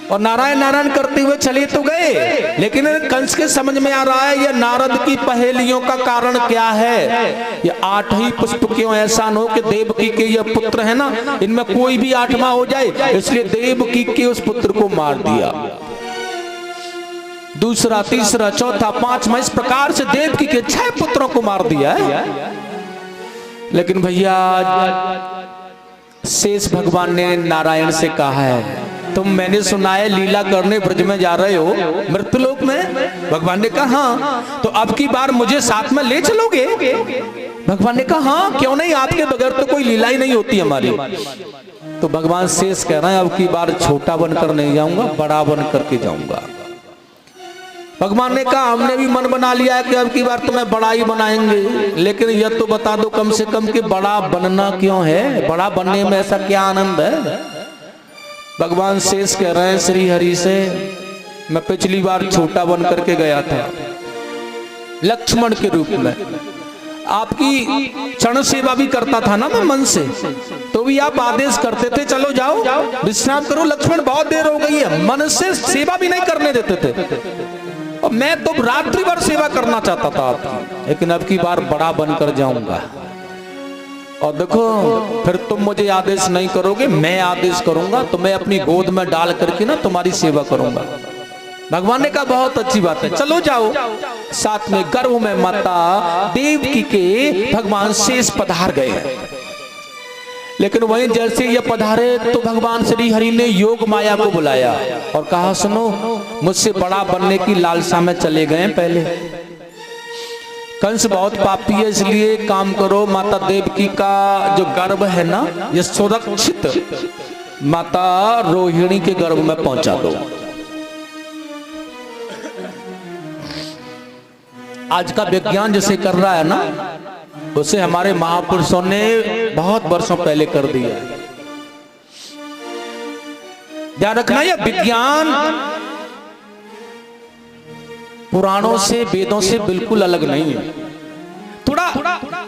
और नारायण नारायण करते हुए चले तो गए, लेकिन कंस के समझ में आ रहा है यह नारद की पहेलियों का कारण क्या है। ये 8 ही पुष्प क्यों, ऐसा न हो कि देवकी के ये पुत्र है ना, इनमें कोई भी 8वां हो जाए, इसलिए देवकी के उस पुत्र को मार दिया। दूसरा, तीसरा, चौथा, 5वां, इस प्रकार से देवकी के 6 पुत्रों को मार दिया है। लेकिन भैया शेष भगवान ने नारायण से कहा है, तुम मैंने सुना है लीला करने ब्रज में जा रहे हो मृत्युलोक में। भगवान ने कहा हाँ, तो अब की बार मुझे साथ में ले चलोगे। भगवान ने कहा हाँ, क्यों नहीं, आपके बगैर तो कोई लीला ही नहीं होती हमारी। तो भगवान शेष कह रहे हैं अब की बार छोटा बनकर नहीं जाऊंगा, बड़ा बन करके जाऊंगा। भगवान ने कहा हमने भी मन बना लिया है कि अब की बार तुम्हें बड़ा ही बनाएंगे, लेकिन यह तो बता दो कम से कम कि बड़ा बनना क्यों है, बड़ा बनने में ऐसा क्या आनंद है। भगवान शेष कह रहे हैं श्री हरि से, मैं पिछली बार छोटा बन करके गया था लक्ष्मण के रूप में, आपकी क्षण सेवा भी करता था ना मैं मन से, तो भी आप आदेश करते थे चलो जाओ विश्राम करो, लक्ष्मण बहुत देर हो गई है, मन से सेवा भी नहीं करने देते थे, और मैं तो रात्रि भर सेवा करना चाहता था आपकी, लेकिन अब की बार बड़ा बनकर जाऊंगा। और देखो फिर तुम मुझे आदेश नहीं करोगे, मैं आदेश करूंगा, तो मैं अपनी गोद में डाल करके ना तुम्हारी सेवा करूंगा। भगवान ने कहा बहुत अच्छी बात है, चलो जाओ। साथ में गर्भ में माता देवकी के भगवान शेष पधार गए। लेकिन वहीं जैसे ये पधारे तो भगवान श्री हरि ने योग माया को बुलाया और कहा सुनो, मुझसे बड़ा बनने की लालसा में चले गए पहले। कंस बहुत पापी है, इसलिए काम करो, माता देवकी का जो गर्भ है ना ये सुरक्षित माता रोहिणी के गर्भ में पहुंचा दो। आज का विज्ञान जिसे कर रहा है ना, उसे हमारे महापुरुषों ने बहुत वर्षों पहले कर दिया। ध्यान रखना, यह विज्ञान पुराणों से वेदों से बिल्कुल अलग नहीं है, थोड़ा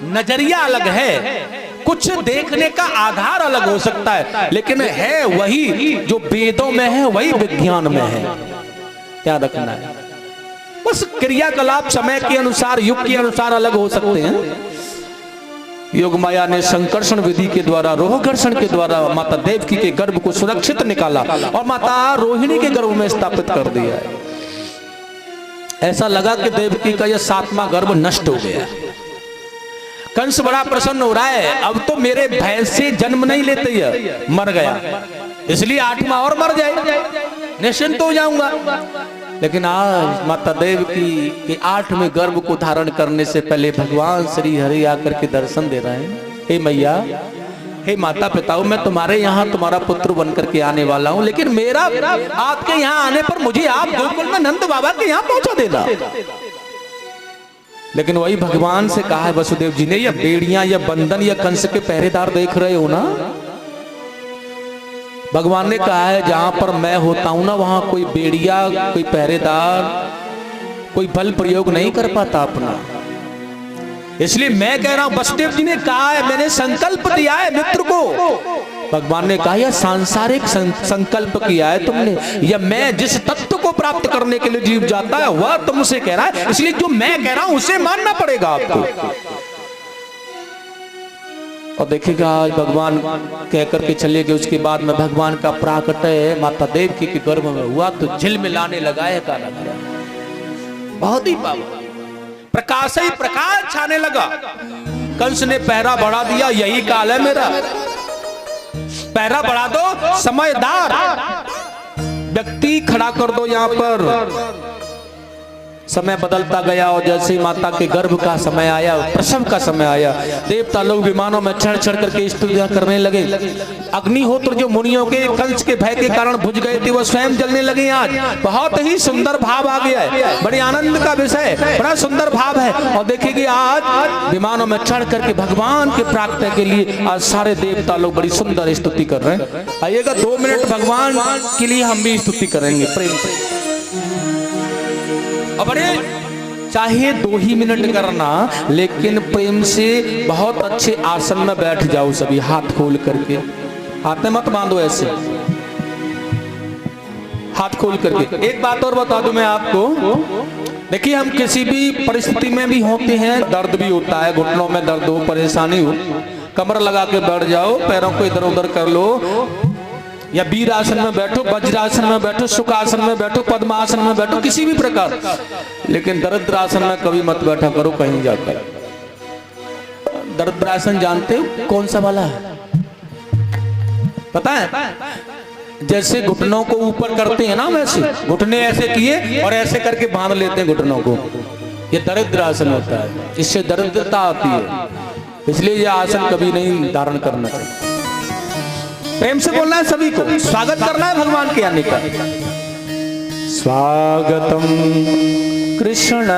नजरिया अलग है, कुछ देखने का आधार अलग हो सकता है, लेकिन है वही जो वेदों में है वही विज्ञान में है। क्या रखना है, बस क्रियाकलाप समय के अनुसार युग के अनुसार अलग हो सकते हैं। योग माया ने संकर्षण विधि के द्वारा, रोहघर्षण के द्वारा माता देवकी के गर्भ को सुरक्षित निकाला और माता रोहिणी के गर्भ में स्थापित कर दिया है। ऐसा लगा कि देवकी का यह 7वां गर्भ नष्ट हो गया। कंस बड़ा प्रसन्न हो रहा है, अब तो मेरे भय से जन्म नहीं लेते, यह मर गया, इसलिए 8वां और मर जाए, निश्चिंत हो जाऊंगा। लेकिन आज माता देवकी के 8वें गर्भ को धारण करने से पहले भगवान श्री हरि आकर के दर्शन दे रहे हैं। हे मैया, हे माता पिताओं, मैं तुम्हारे यहाँ तुम्हारा पुत्र बनकर के आने वाला हूँ, लेकिन मेरा आपके यहाँ आने पर मुझे आप गोकुल में नंद बाबा के यहाँ पहुंचा देना। लेकिन वही भगवान से कहा है वसुदेव जी ने, या बेड़ियां या बंधन या कंस के पहरेदार देख रहे हो ना, भगवान ने कहा है जहां पर मैं होता हूं ना, वहां कोई बेड़िया, कोई पहरेदार, कोई बल प्रयोग नहीं कर पाता अपना। इसलिए मैं कह रहा हूं, वसुदेव जी ने कहा है, मैंने संकल्प दिया है मित्र को। भगवान ने कहा यह सांसारिक संकल्प किया है तुमने, या मैं जिस तत्व को प्राप्त करने के लिए जीव जाता है वह तुमसे कह रहा है, इसलिए जो मैं कह रहा हूं उसे मानना पड़ेगा आपको। और देखिएगा आज भगवान कह करके चले गए, उसके बाद में भगवान का प्राकट्य माता देवकी के गर्भ में हुआ तो झिलमिलाने लगा है, का लगा बहुत ही पावन प्रकाश ही प्रकाश छाने लगा। कंस ने पहरा बढ़ा दिया, यही काल है मेरा, पहरा बढ़ा दो, समझदार व्यक्ति खड़ा कर दो यहाँ पर। समय बदलता गया और जैसे ही माता के गर्भ का समय आया, प्रसव का समय आया, देवता लोग विमानों में चढ़ चढ़ करके स्तुतियां करने लगे। अग्निहोत्र जो मुनियों के कंस के भय के कारण बुझ गए थे, वो स्वयं जलने लगे। आज बहुत ही सुंदर भाव आ गया है, बड़े आनंद का विषय, बड़ा सुंदर भाव है। और देखिए आज विमानों में चढ़ करके भगवान के प्राकट्य के लिए आज सारे देवता लोग बड़ी सुंदर स्तुति कर रहे हैं। आइएगा 2 मिनट भगवान के लिए हम भी स्तुति करेंगे प्रेम से। और बड़े चाहे 2 ही मिनट करना, लेकिन प्रेम से बहुत अच्छे आसन में बैठ जाओ सभी, हाथ खोल करके, हाथ में मत बांधो ऐसे, हाथ खोल करके। एक बात और बता दूं मैं आपको, देखिए हम किसी भी परिस्थिति में भी होते हैं, दर्द भी होता है, घुटनों में दर्द हो, परेशानी हो, कमर लगा के बैठ जाओ, पैरों को इधर उधर कर लो, या वीर आसन में बैठो, वज्रासन में बैठो, सुखासन में बैठो, पद्मासन में बैठो, किसी भी प्रकार, लेकिन दरिद्रासन में कभी मत बैठा करो कहीं जाकर। दरिद्रासन जानते हो कौन सा वाला है? पता है? जैसे घुटनों को ऊपर करते हैं ना, वैसे घुटने ऐसे किए और ऐसे करके बांध लेते हैं घुटनों को, ये दरिद्रासन होता है, इससे दरिद्रता आती है, इसलिए यह आसन कभी नहीं धारण करना चाहिए। प्रेम से बोलना है सभी को, स्वागत करना है भगवान के आने का। स्वागतम कृष्ण।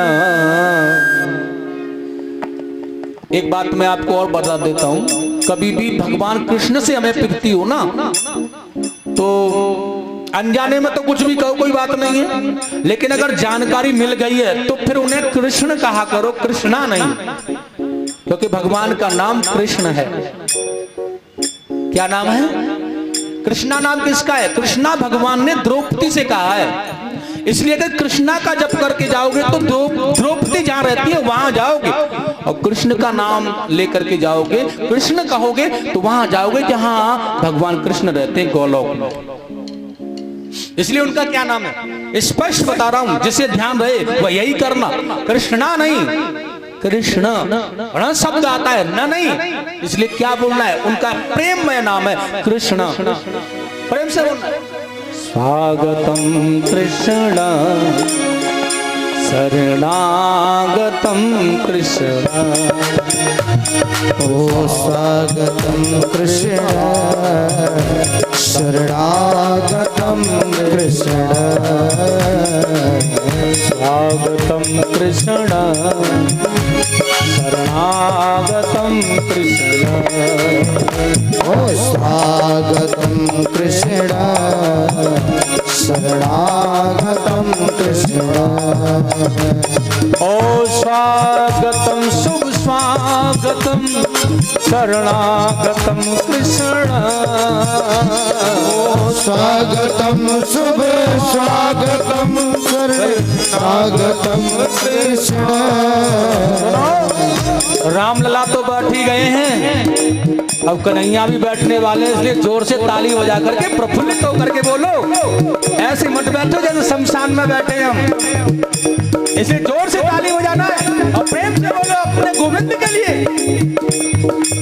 एक बात मैं आपको और बता देता हूं, कभी भी भगवान कृष्ण से हमें प्रीति हो ना, तो अनजाने में तो कुछ भी कहो कोई बात नहीं है, लेकिन अगर जानकारी मिल गई है तो फिर उन्हें कृष्ण कहा करो, कृष्णा नहीं, क्योंकि भगवान का नाम कृष्ण है। क्या नाम है? कृष्णा नाम किसका है? कृष्णा भगवान ने द्रौपदी से कहा है, इसलिए अगर कृष्णा का जप करके जाओगे तो द्रौपदी जहां रहती है वहां जाओगे, और कृष्ण का नाम लेकर के जाओगे, कृष्ण कहोगे तो वहां जाओगे जहां भगवान कृष्ण रहते हैं, गोलोक में। इसलिए उनका क्या नाम है स्पष्ट बता रहा हूं, जिसे ध्यान रहे वह यही करना, कृष्णा नहीं, कृष्ण बड़ा शब्द आता है ना, नहीं, इसलिए क्या बोलना है, उनका प्रेममय नाम है कृष्ण, प्रेम से बोलना है। स्वागतम कृष्ण शरणागतम कृष्ण, ओ स्वागतम कृष्ण शरणागतम कृष्ण, स्वागतम कृष्ण शरणागतम कृष्ण, ओ स्वागतम कृष्ण शरणागतम कृष्ण, ओ स्वागतम शुभ स्वागतम शरणागतम कृष्ण, ओ स्वागतम शुभ स्वागतम शरणागतम कृष्ण। रामलला तो बैठ ही गए हैं, अब कन्हैया भी बैठने वाले हैं, इसलिए जोर से ताली बजा करके प्रफुल्लित होकर के बोलो, ऐसे मत बैठो जैसे शमशान में बैठे हम, इसलिए जोर से ताली बजाना है और प्रेम से बोलो अपने गोविंद के लिए।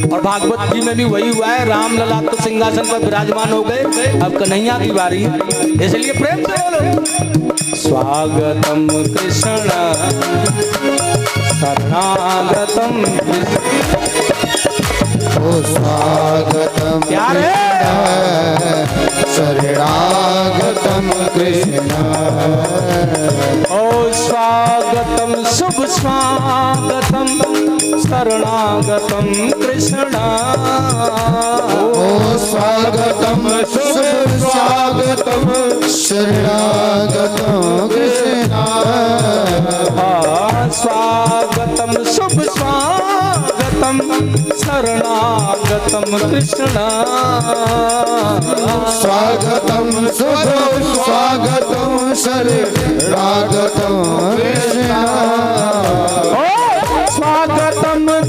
और भागवत जी में भी वही हुआ है, रामलला तो सिंहासन पर विराजमान हो गए, अब कन्हैया की बारी, इसलिए प्रेम से बोलो स्वागतम कृष्ण शरणागतम, स्वागतम प्यार है। शरणागतम कृष्ण ओ स्वागतम शुभ स्वागतम शरणागतम कृष्ण। ओ स्वागतम शुभ स्वागतम शरणागतम कृष्ण स्वागतम शुभ स्वागतम शरणागतम कृष्ण। स्वागतम शुभ स्वागतम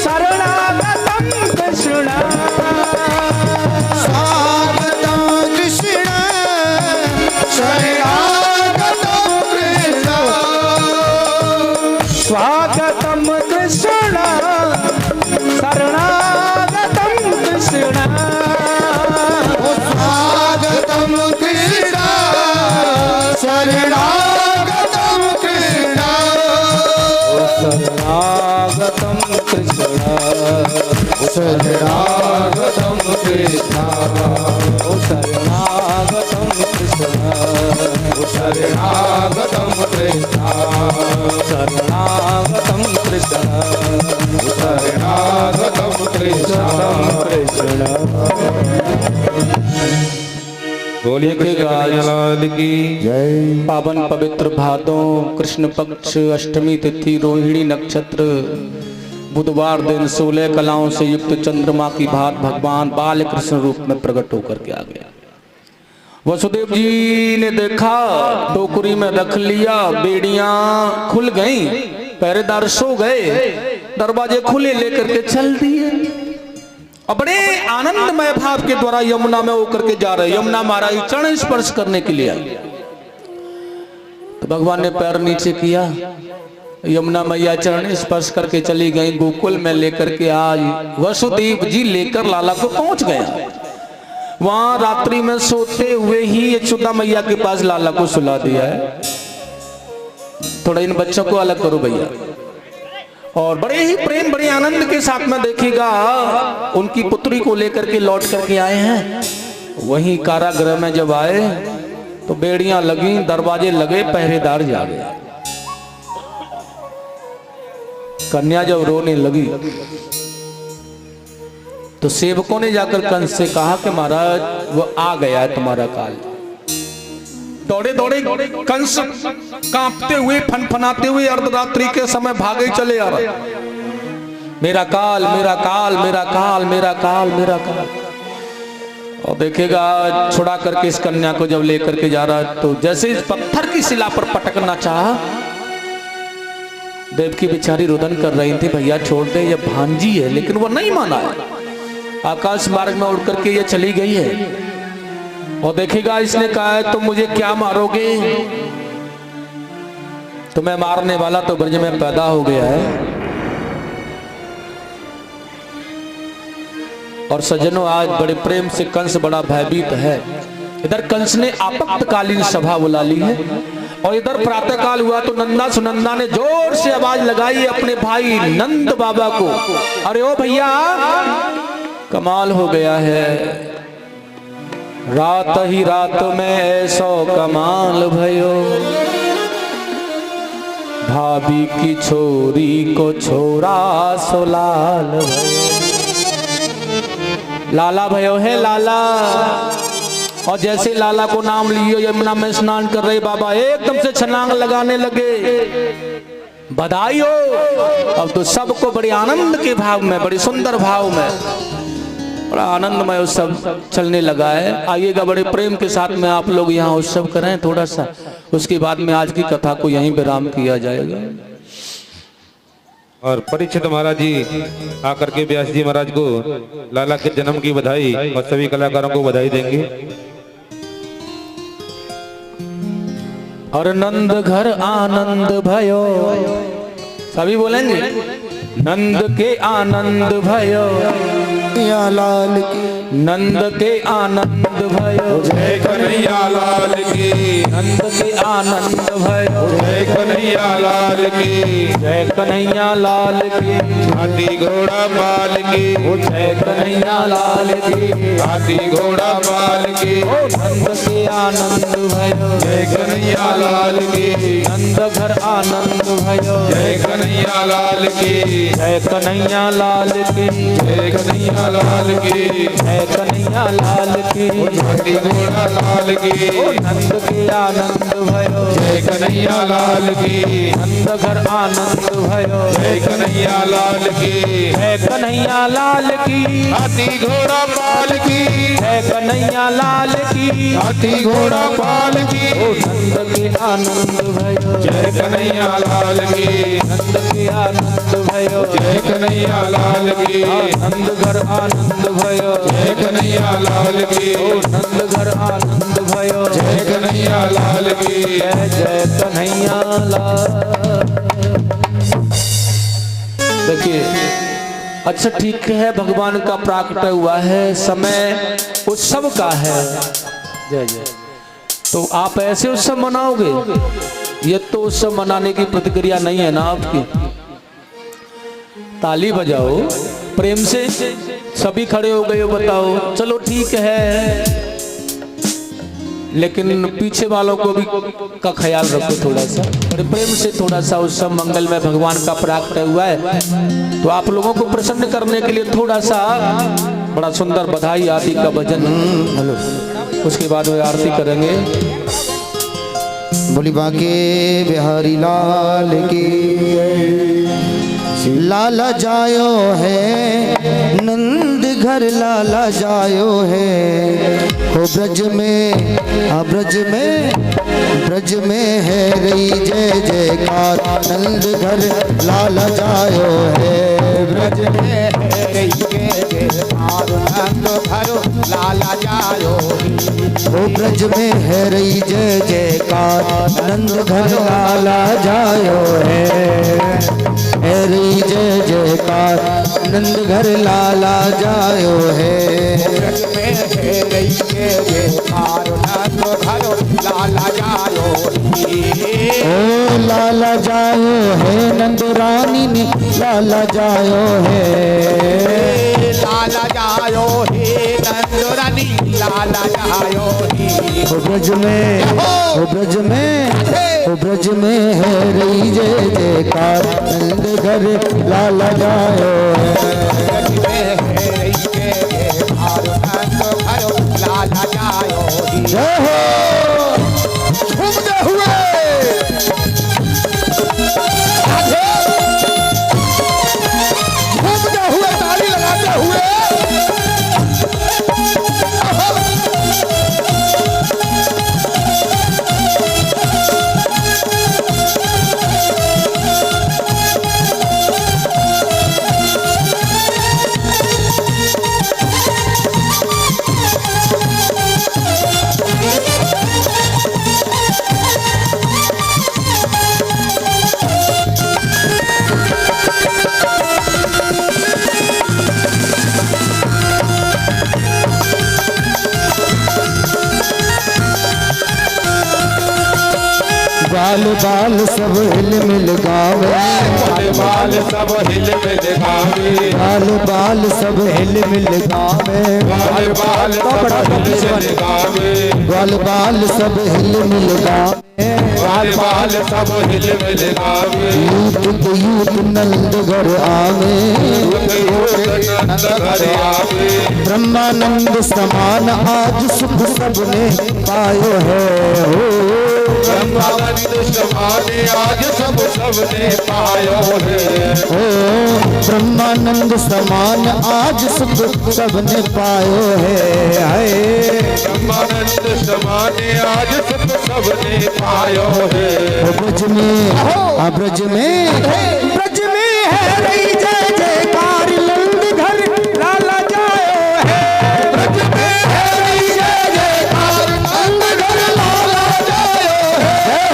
शरणागतम कृष्ण स्वागतम कृष्ण शरणागतम कृष्ण। स्वागतम कृष्ण शरणागतम कृष्ण स्वागतम कृष्ण शरणागतम कृष्ण। स्वागतम कृष्ण शरणागतम कृष्ण शरणागतम कृष्ण शरणागतम कृष्ण शरणागतम कृष्ण शरणागतम कृष्ण शरणागतम कृष्ण शरणागतम कृष्ण बोलिए कृष्ण लाल की जय। पावन पवित्र भादों कृष्ण पक्ष अष्टमी तिथि रोहिणी नक्षत्र बुधवार दिन 16 कलाओं से युक्त चंद्रमा की भांति भगवान बाल कृष्ण रूप में प्रकट होकर के आ गया। वसुदेव जी ने देखा, टोकरी में रख लिया, बेड़ियां खुल गईं, पहरेदार सो गए, दरवाजे खुले लेकर के चल दिए। और बड़े आनंदमय भाव के द्वारा यमुना में होकर के जा रहे। यमुना महाराज चरण स्पर्श करने के लिए आई, तो भगवान ने पैर नीचे किया, यमुना मैया चरण स्पर्श करके चली गई। गोकुल में लेकर के आज वसुदेव जी लेकर लाला को पहुंच गया। वहां रात्रि में सोते हुए ही यशोदा मैया के पास लाला को सुला दिया है। थोड़ा इन बच्चों को अलग करो भैया। और बड़े ही प्रेम बड़े आनंद के साथ में देखिएगा, उनकी पुत्री को लेकर के लौट करके आए हैं। वहीं कारागृह में जब आए तो बेड़ियां लगी, दरवाजे लगे, पहरेदार जागे। कन्या जब रोने लगी तो सेवकों ने जाकर कंस से कहा कि महाराज वो आ गया है तुम्हारा काल। दौड़े दौड़े कंस कांपते हुए फनफनाते हुए अर्धरात्रि के समय भागे चले आ रहा, मेरा काल मेरा काल मेरा काल मेरा काल मेरा काल। और देखेगा छुड़ा करके इस कन्या को जब लेकर के जा रहा है तो जैसे इस पत्थर की शिला पर पटकना चाहा, देव की बेचारी रुदन कर रही थी, भैया छोड़ दे ये भांजी है, लेकिन वो नहीं माना है। आकाश मार्ग में उड़ करके ये चली गई है। और देखेगा इसने कहा है तुम मुझे क्या मारोगे, तुम्हें मारने वाला तो ब्रज में पैदा हो गया है। और सज्जनों आज बड़े प्रेम से कंस बड़ा भयभीत है। इधर कंस ने आपातकालीन सभा बुला ली है और इधर प्रातःकाल हुआ तो नंदा सुनंदा ने जोर से आवाज लगाई अपने भाई नंद बाबा को, अरे ओ भैया कमाल हो गया है, रात ही रात में ऐसो कमाल भयो, भाभी की छोरी को छोरा सो लाल भयो। लाला भयो है लाला। और जैसे लाला को नाम लियो यमुना में स्नान कर रहे बाबा एकदम से छलांग लगाने लगे, बधाई हो। अब तो सबको बड़े आनंद के भाव में, बड़े सुंदर भाव में, बड़ा आनंदमय उत्सव चलने लगा है। आइएगा बड़े प्रेम के साथ में आप लोग यहाँ उत्सव करें थोड़ा सा, उसके बाद में आज की कथा को यहीं विराम किया जाएगा। और परीक्षित महाराज जी आकर के व्यास जी महाराज को लाला के जन्म की बधाई और सभी कलाकारों को बधाई देंगे। और नंद घर आनंद भयो, सभी बोलेंगे नंद के आनंद भयो, कन्हैया लाल की, नंद के आनंद भयो, जय कन्हैया लाल की, नंद के आनंद भयो। जय कन्हैया लाल की, जय कन्हैया लाल की, हाथी घोड़ा माल की, जय कन्हैया लाल की, हाथी घोड़ा माल की, नंद के आनंद भयो। जय कन्हैया लाल की, नंद घर आनंद भयो। जय कन्हैया लाल की, जय कन्हैया लाल की, जय कन्हैया लाल की, जय कन्हैया लाल की, हाथी घोड़ा लाल की, नंद के आनंद भयो। जय कन्हैया लाल की, नंद घर आनंद भयो। जय कन्हैया लाल की, जय कन्हैया लाल की, हाथी घोड़ा माल की, जय कन्हैया लाल की, हाथी घोड़ा माल की, नंद के आनंद भयो। जय कन्हैया लाल की, नंद के आनंद भयो। जय कन्हैया लाल की, नंद घर आनंद भयो। जय कन्हैया लाल की, नंद घर आनंद भयो। जय कन्हैया लाल की, जय जय कन्हैया लाल। देखिए, अच्छा ठीक है, भगवान का प्राकट्य हुआ है, समय उत्सव का है। जय जय। तो आप ऐसे उत्सव मनाओगे? ये तो उत्सव मनाने की प्रतिक्रिया नहीं है ना आपकी। ताली बजाओ प्रेम से, सभी खड़े हो गए हो, बताओ चलो ठीक है, लेकिन पीछे वालों को भी का ख्याल रखो थोड़ा सा, बड़े प्रेम से थोड़ा सा। उत्सव मंगल में भगवान का प्राकट्य हुआ है, तो आप लोगों को प्रसन्न करने के लिए थोड़ा सा बड़ा सुंदर बधाई आदि का भजन, उसके बाद वो आरती करेंगे। बोली बाके बिहारी लाल की। लाला जायो है नंद घर, लाला जायो है हो ब्रज में, ब्रज में, ब्रज में है रही जय जयकार। नंद घर लाला जायो है, ब्रज में है रही जय जयकार। नंद घर लाला जायो हो ब्रज में है रही जय जयकार। नंद घर लाला जायो है रही जय जयकार। नंद घर लाला जायो है, ब्रज में है रही जय जयकार। नंद घर लाला जायो ओ लाला जायो है नंद रानी ने, लाला जायो है, लाला जायो हे नंद रानी लाला जायो हे। हो ब्रज में, हो ब्रज में, हो ब्रज में है रही जय जयकार। नंद घर लाला जायो है, ब्रज में है रही जय जयकार। नंद घर लाला जायो हे। जय हो। घूमते हुए घूमते हुए ताली लगाते हुए बाल बाल सब हिल मिल गावे, बाल सब हिल मिल गावे, बाल बाल सब हिल मिल गावे, बाल बाल सब हिल मिल गावे, बाल बाल सब हिल मिल गावे, बाल बाल सब हिल मिल गावे। यूथ नंद घर आवे, नंद घर आवे, ब्रह्मानंद समान आज सुख सबने पायो है हो। ब्रह्मानंद समाने आज सब सबने पायो है। ओ ब्रह्मानंद समान आज सुख सबने पायो है। हाय ब्रह्मानंद समाने आज सब सबने पायो है। ब्रज में, ब्रज में, ब्रज में है रही जय जयकार। नंद घर लाला जायो है, ब्रज में है रही जय जयकार। नंद घर लाला जायो है।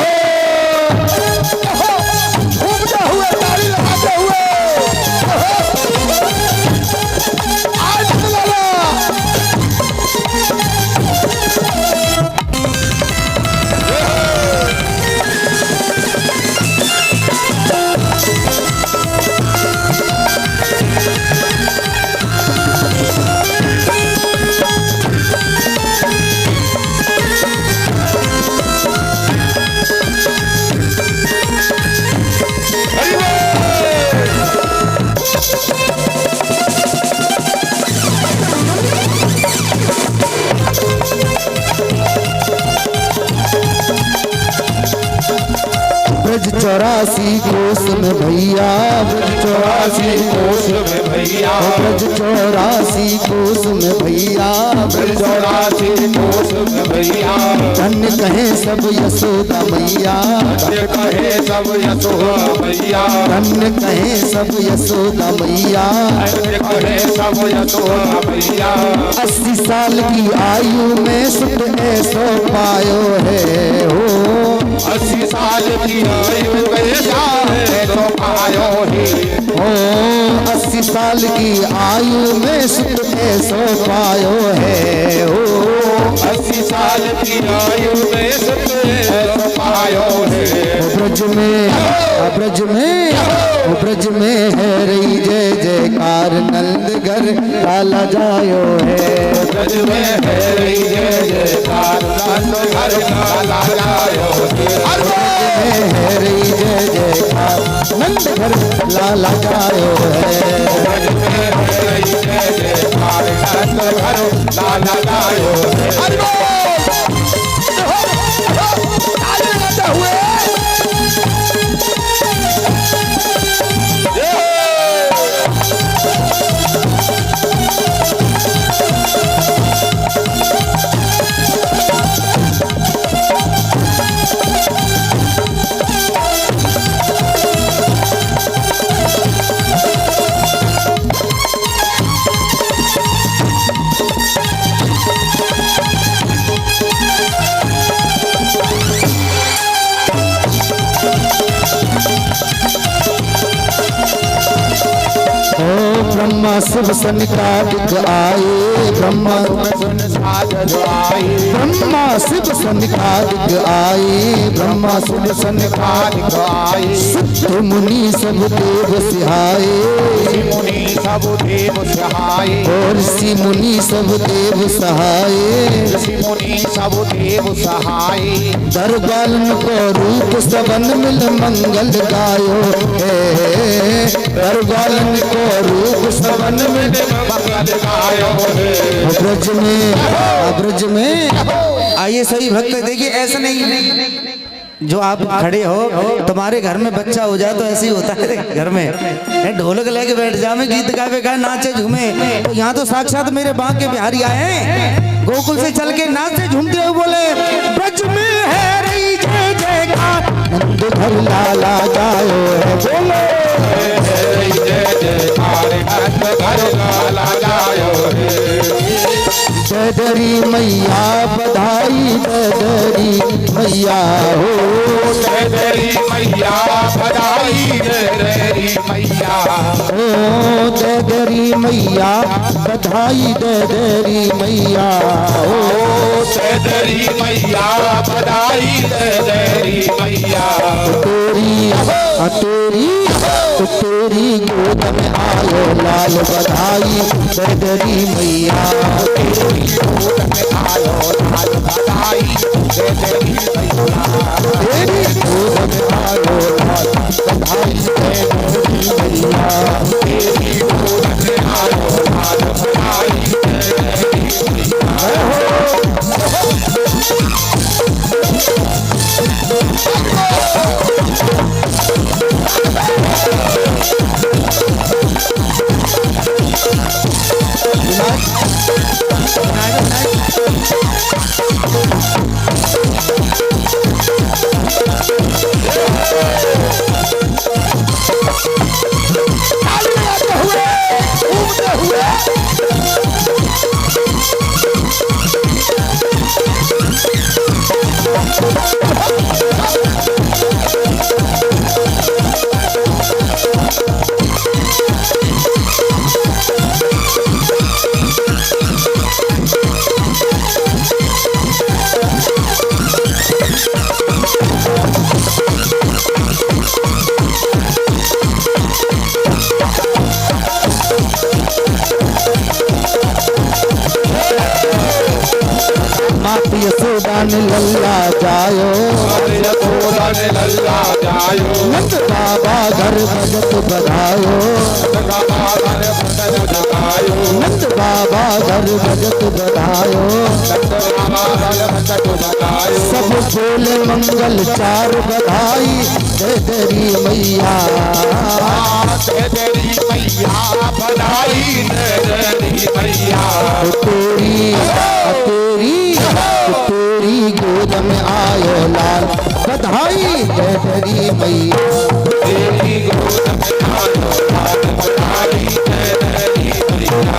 घूमते हुए ताली लगाते हुए आज लाला कोस में भैया, ब्रज 84 कोस में भैया, ब्रज 84 कोस में भैया, ब्रज 84 कोस में भैया, धन्य कहे सब यशोदा मैया, धन्य कहे सब यशोदा मैया, धन्य कहे सब यशोदा मैया, धन्य कहे सब यशोदा मैया। 80 साल की आयु में सुख ऐसो पायो है हो, 80 साल की आयु में ऐसो पायो है ओ 80 साल की आयु में सुख ऐसो पायो है हो, 80 साल की आयु में सुख ऐसो पायो है। ब्रज में ब्रज में ब्रज में है रही जय जयकार, नंद घर काला जायो है, ब्रज में है रही जय जयकार, नंद घर काला जायो है, है रही जय जयकार, नंद घर लाला जायो है, ब्रज में है रही जय जयकार, नंद घर लाला जायो है। ब्रह्मा शिव सनिकादिक आए, ब्रह्मा ब्रह्मा शिव सनिकादिक आए, ब्रह्मा शिव सनिकादिक आए, सिद्ध मुनि सब देव सिहाए, मुनि सब देव सहाय, और ऋषि मुनि सब देव सहाय, ऋषि मुनि सब देव सहाय, दरबालन को रूप सबन मिल मंगल गायो है, दरबालन को रूप सबन मिल मंगल गायो है। ब्रज में आइए सही भक्त देखिए, ऐसा नहीं जो आप खड़े हो तुम्हारे घर में बच्चा हो जाए तो ऐसे ही होता है, घर में ढोलक लेके बैठ जाओ, गीत गावे गाए नाचे झूमे, तो यहाँ तो साक्षात मेरे बांके बिहारी आए हैं, गोकुल से चल के नाचते झूमते हुए बोले ब्रज में है रही जय जयकार, नंद घर लाला जायो है, बोलो ददरी मैया बधाई, ददरी मैया हो, ददरी मैया बधाई, ददरी मैया ओ ददरी मैया बधाई, ददरी मैया हो, ददरी मैया बधाई, ददरी मैया तेरी तेरी गोद में आयो लाल बधाई, ददरी मैया तेरी गोद में आयो लाल बधाई, ददरी मैया तेरी गोद में आयो लाल बधाई, ददरी मैया तेरी गोद में आयो लाल बधाई, ददरी यशोदान लल्ला जायो, यशोदान लल्ला जायो, नंद बाबा घर भजत बधायो, नंद बाबा घर भजत बधायो, नंद बाबा घर भजत बधायो, सब बोले मंगल चार बधाई, जय तेरी मैया तेरी तेरी गोद में आयो लाल, बधाई जय तेरी मैया तेरी गोद में आयो लाल, बधाई जय तेरी मैया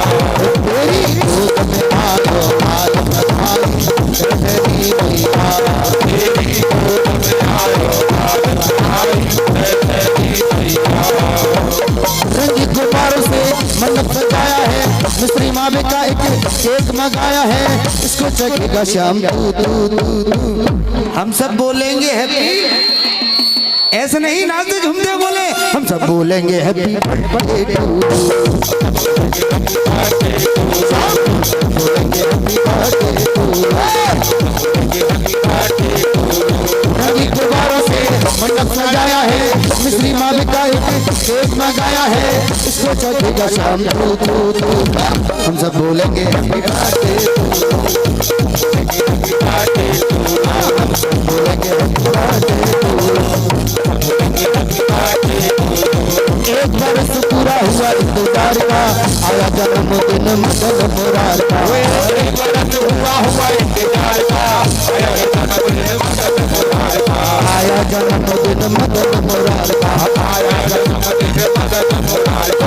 तेरी गोद में आयो लाल, बधाई जय तेरी मैया तेरी गोद में आयो लाल, बधाई जय तेरी मैया। रंगी गुब्बारों से मंडप सजाया है, मिस्त्री मावे का एक केक मंगाया है, इसको चखेगा शाम तू तू तू तू। हम सब बोलेंगे हैप्पी, ऐसे नहीं नाचते झूमते बोले, हम सब बोलेंगे हैप्पी बर्थडे टू यू, बोलेंगे हैप्पी बर्थडे टू रंगी गुब्बारों से मंडप सजाया है, मिस्त्री मावे का एक केक मंगाया है, इसको चखेगा शाम तू तू तू। हम सब बोलेंगे हैप्पी बर्थडे टू, बोलेंगे हैप्पी बर्थडे टू। एक बरस पूरा हुआ इंतजार का, आया जन्मदिन मदन मुरार का, एक बरस हुआ इंतजार का, आया जन्मदिन मदन मुरार का, आया जन्मदिन मदन मुरार का, आया जन्मदिन मदन मुरार का,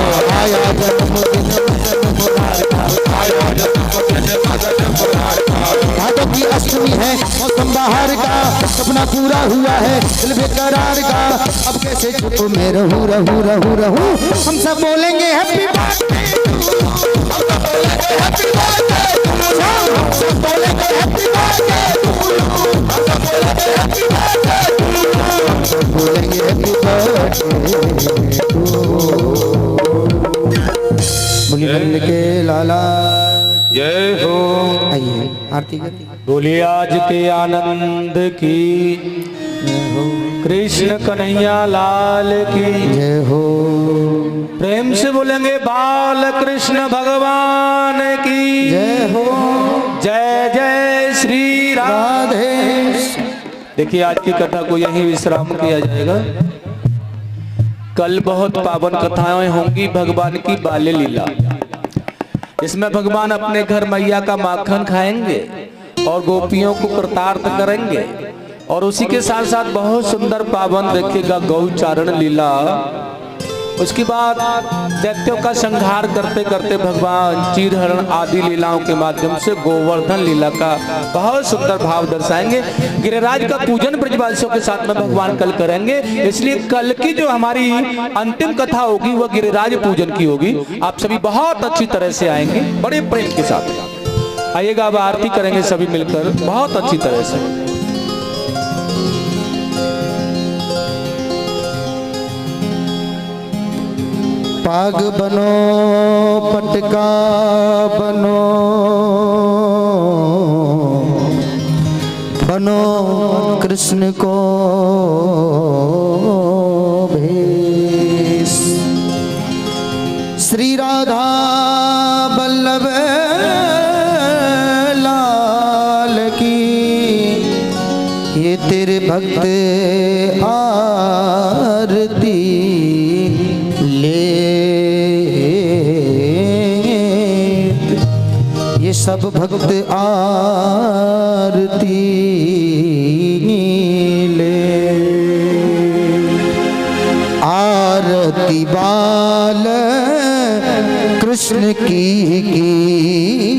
आया जन्मदिन मदन मुरार का। भादों की अष्टमी है, मौसम बाहर का, सपना पूरा हुआ है दिल बेकरार का, अब कैसे चुप में रहूं रहूं रहूं रहूं। हम सब बोलेंगे हैप्पी बर्थडे, हम सब बोलेंगे हैप्पी बर्थडे, हम सब बोलेंगे हैप्पी बर्थडे, हम सब बोलेंगे हैप्पी बर्थडे, हम सब बोलेंगे हैप्पी बर्थडे। बोलिए के लाला जय हो। आइए आरती कर। बोलिए आज के आनंद की, कृष्ण कन्हैया लाल की जय हो। प्रेम से बोलेंगे बाल कृष्ण भगवान की जय हो। जय जय श्री राधे। देखिए आज की कथा को यहीं विश्राम किया जाएगा। कल बहुत पावन कथाएं होंगी भगवान की बाल्य लीला। इसमें भगवान अपने घर मैया का माखन खाएंगे और गोपियों को कृतार्थ करेंगे, और उसी के साथ साथ बहुत सुंदर पावन देखिएगा गौचारण लीला। उसके बाद दैत्यों का संहार करते करते भगवान चीरहरण आदि लीलाओं के माध्यम से गोवर्धन लीला का बहुत सुंदर भाव दर्शाएंगे। गिरिराज का पूजन ब्रजवासियों के साथ में भगवान कल करेंगे, इसलिए कल की जो हमारी अंतिम कथा होगी वह गिरिराज पूजन की होगी। आप सभी बहुत अच्छी तरह से आएंगे, बड़े प्रेम के साथ आइएगा। अब आरती करेंगे सभी मिलकर बहुत अच्छी तरह से। पाग बनो पटका बनो, बनो कृष्ण को भेष। श्री राधा वल्लभ लाल की, ये तेरे भक्त आरती ले, ये सब भक्त आरती ले। आरती बाल कृष्ण की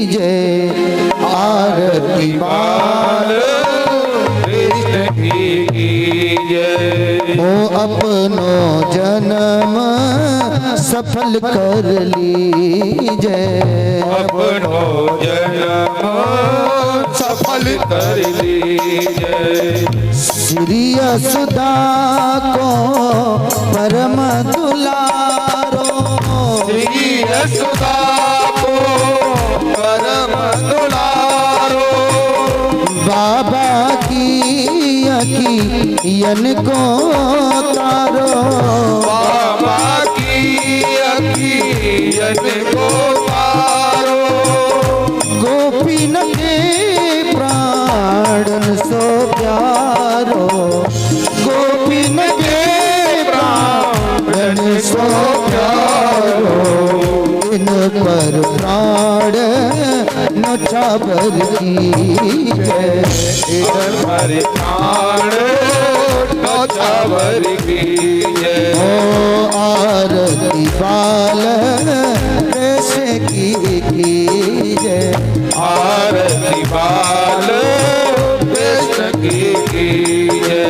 जय, आरती बाल कृष्ण की जय। ओ अपनो जन्म सफल कर लीजिए, अपनो जन्म सफल कर लीजिए। श्री यशोदा को परम दुलारो, श्री यशोदा को परम दुलारो। बाबा की अखियन को तारो, बाबा की अखियन को तारो। सो प्यारो इन पर प्राण नौछावर कीजे इन पर प्राण नौछावर कीजे ओ आरती बाल कैसे कीजे आरती बाल देश की कीजे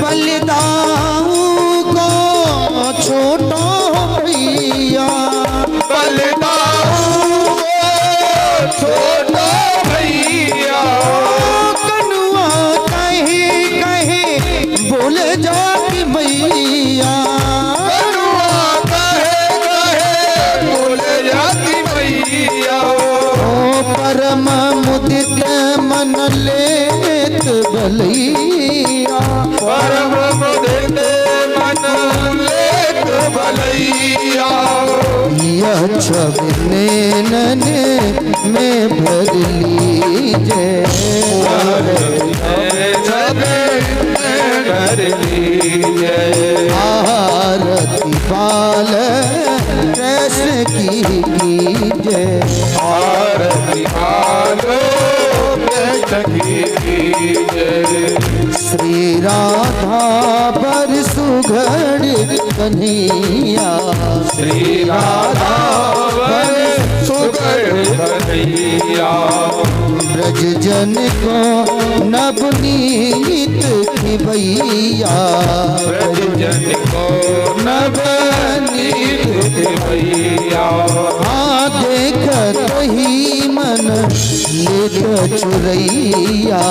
बलिदाऊ को छोटो भैया बलिदाऊ को छोटा भैया कनुआ कहे कहे बोल जाती मैया करुआ कहे कहे बोल जाती मैया ओ परम मुदित मन लेत भलैया परम मुदित मन लेत भलैया यह छवि नैनन में भर लीजे कर लीजे आरती बाल कैसे कीजे आरती आलो सखी कीजे श्री राधा पर सुघड़ कन्हैया श्री राधा वर सुगढ़ कन्हैया ब्रज जन को नवनीत की भैया ब्रज जन को नवनीत भैया हाँ देखत ही मन लेत चुरैया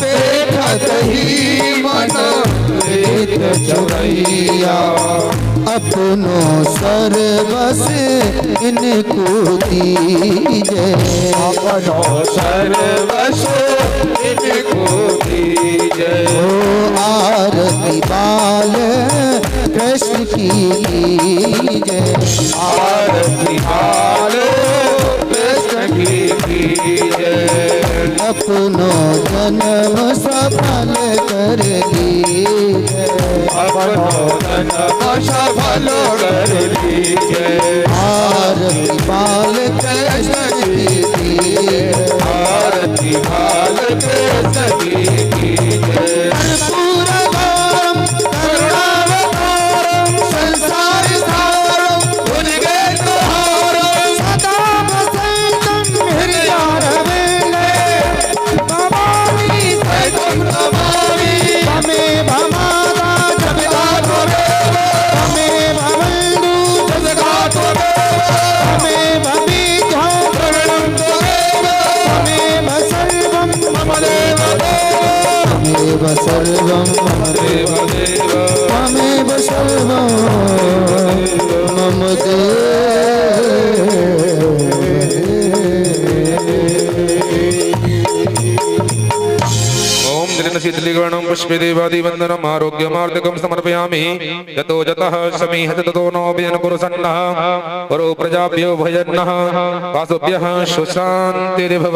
देखत ही मन लेत चुरैया अपनो सर्वस इनको दीजे अपनो सर्वस इनको दीजे ओ आरती बाल कृष्ण की कीजे आरती हाल कृष्ण की कीजे अपनो जन्म सफल कर लीजे अपनो जन्म सफल कर लीजे आरती बाल कृष्ण की कीजे आरती हाल कृष्ण की कीजे कर्पूरगौरम करुणावतारम संसार सारम उनके तुहारम सदा वसंतम हृदयारविंदे भवानी तुम नमामि तमे भमादा जगदातो तमे भवन्तु जगदातो तमे भविद्यो प्रणम त्वमेव तमेव सर्वं मम देव तमेव सर्वं देव देव तमेव सर्वं मम ओम शीतलीकरणं पुष्पे देवादिवन्दनम् आरोग्यमार्दकं समर्पयामि यतो जतः समीहत ततो नो व्ययन कुरु सन्नः परो प्रजाभ्यो भयन्नः वासुभ्यः सुशान्तिर्भवतु।